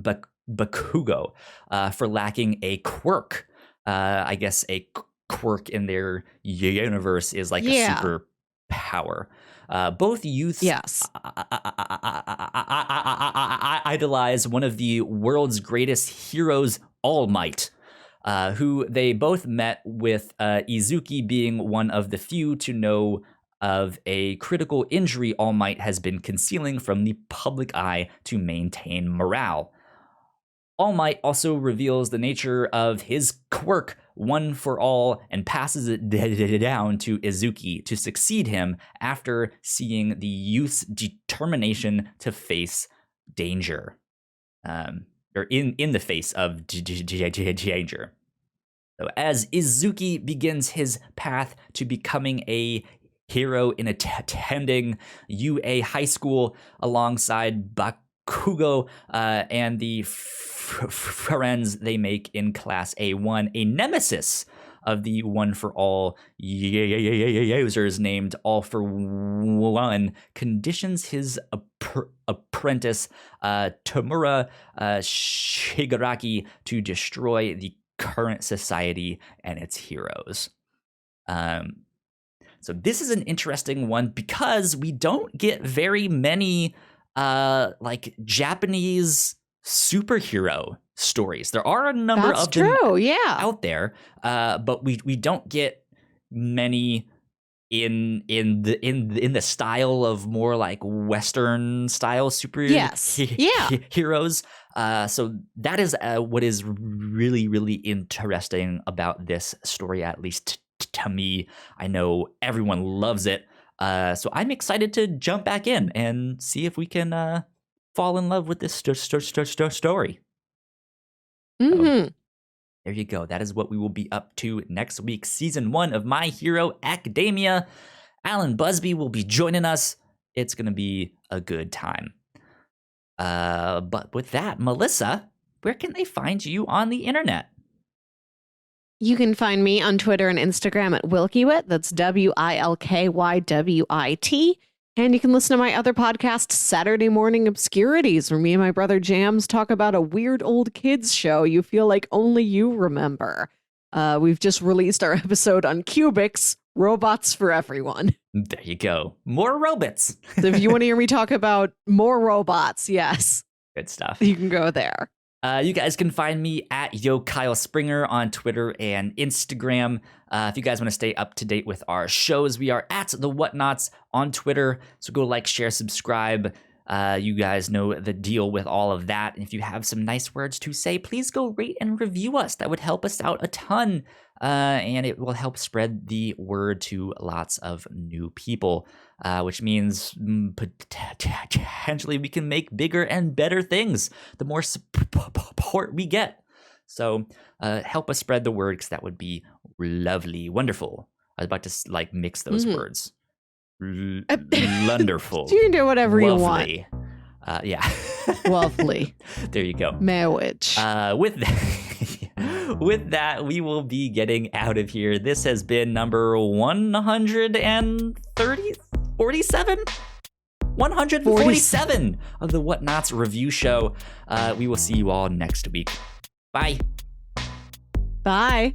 Bakugo for lacking a quirk. I guess a quirk in their universe is like a super power. Both youths idolize one of the world's greatest heroes, All Might. Who they both met with Izuki being one of the few to know of a critical injury All Might has been concealing from the public eye to maintain morale. All Might also reveals the nature of his quirk, One for All, and passes it down to Izuki to succeed him after seeing the youth's determination to face danger. Or in the face of danger. So as Izuki begins his path to becoming a hero in attending UA High School alongside Kugo and the friends they make in Class A1, a nemesis of the One for All users named All for One, conditions his apprentice Tamura Shigaraki to destroy the current society and its heroes. So this is an interesting one because we don't get very many like Japanese superhero stories. There are a number of them out there, but we don't get many in the style of more like Western style heroes. So that is what is really, really interesting about this story, at least to me. I know everyone loves it. So I'm excited to jump back in and see if we can fall in love with this story. Mm-hmm. So, there you go. That is what we will be up to next week. Season 1 of My Hero Academia. Alan Busby will be joining us. It's going to be a good time. But with that, Melissa, where can they find you on the internet? You can find me on Twitter and Instagram at Wilkywit. That's WILKYWIT. And you can listen to my other podcast, Saturday Morning Obscurities, where me and my brother Jams talk about a weird old kids show you feel like only you remember. We've just released our episode on Cubics, Robots for Everyone. There you go. More robots. So if you want to hear me talk about more robots, yes. Good stuff. You can go there. You guys can find me at Yo Kyle Springer on Twitter and Instagram. If you guys want to stay up to date with our shows, we are at the Whatnauts on Twitter. So go like, share, subscribe. You guys know the deal with all of that. And if you have some nice words to say, please go rate and review us. That would help us out a ton. And it will help spread the word to lots of new people, which means potentially we can make bigger and better things the more support we get. So help us spread the word, because that would be lovely. Wonderful. I was about to like mix those words. Wonderful. You can do whatever lovely. You want. Yeah. Lovely. There you go. Marriage. With that, we will be getting out of here. This has been number 147 of the Whatnauts review show. We will see you all next week. Bye. Bye.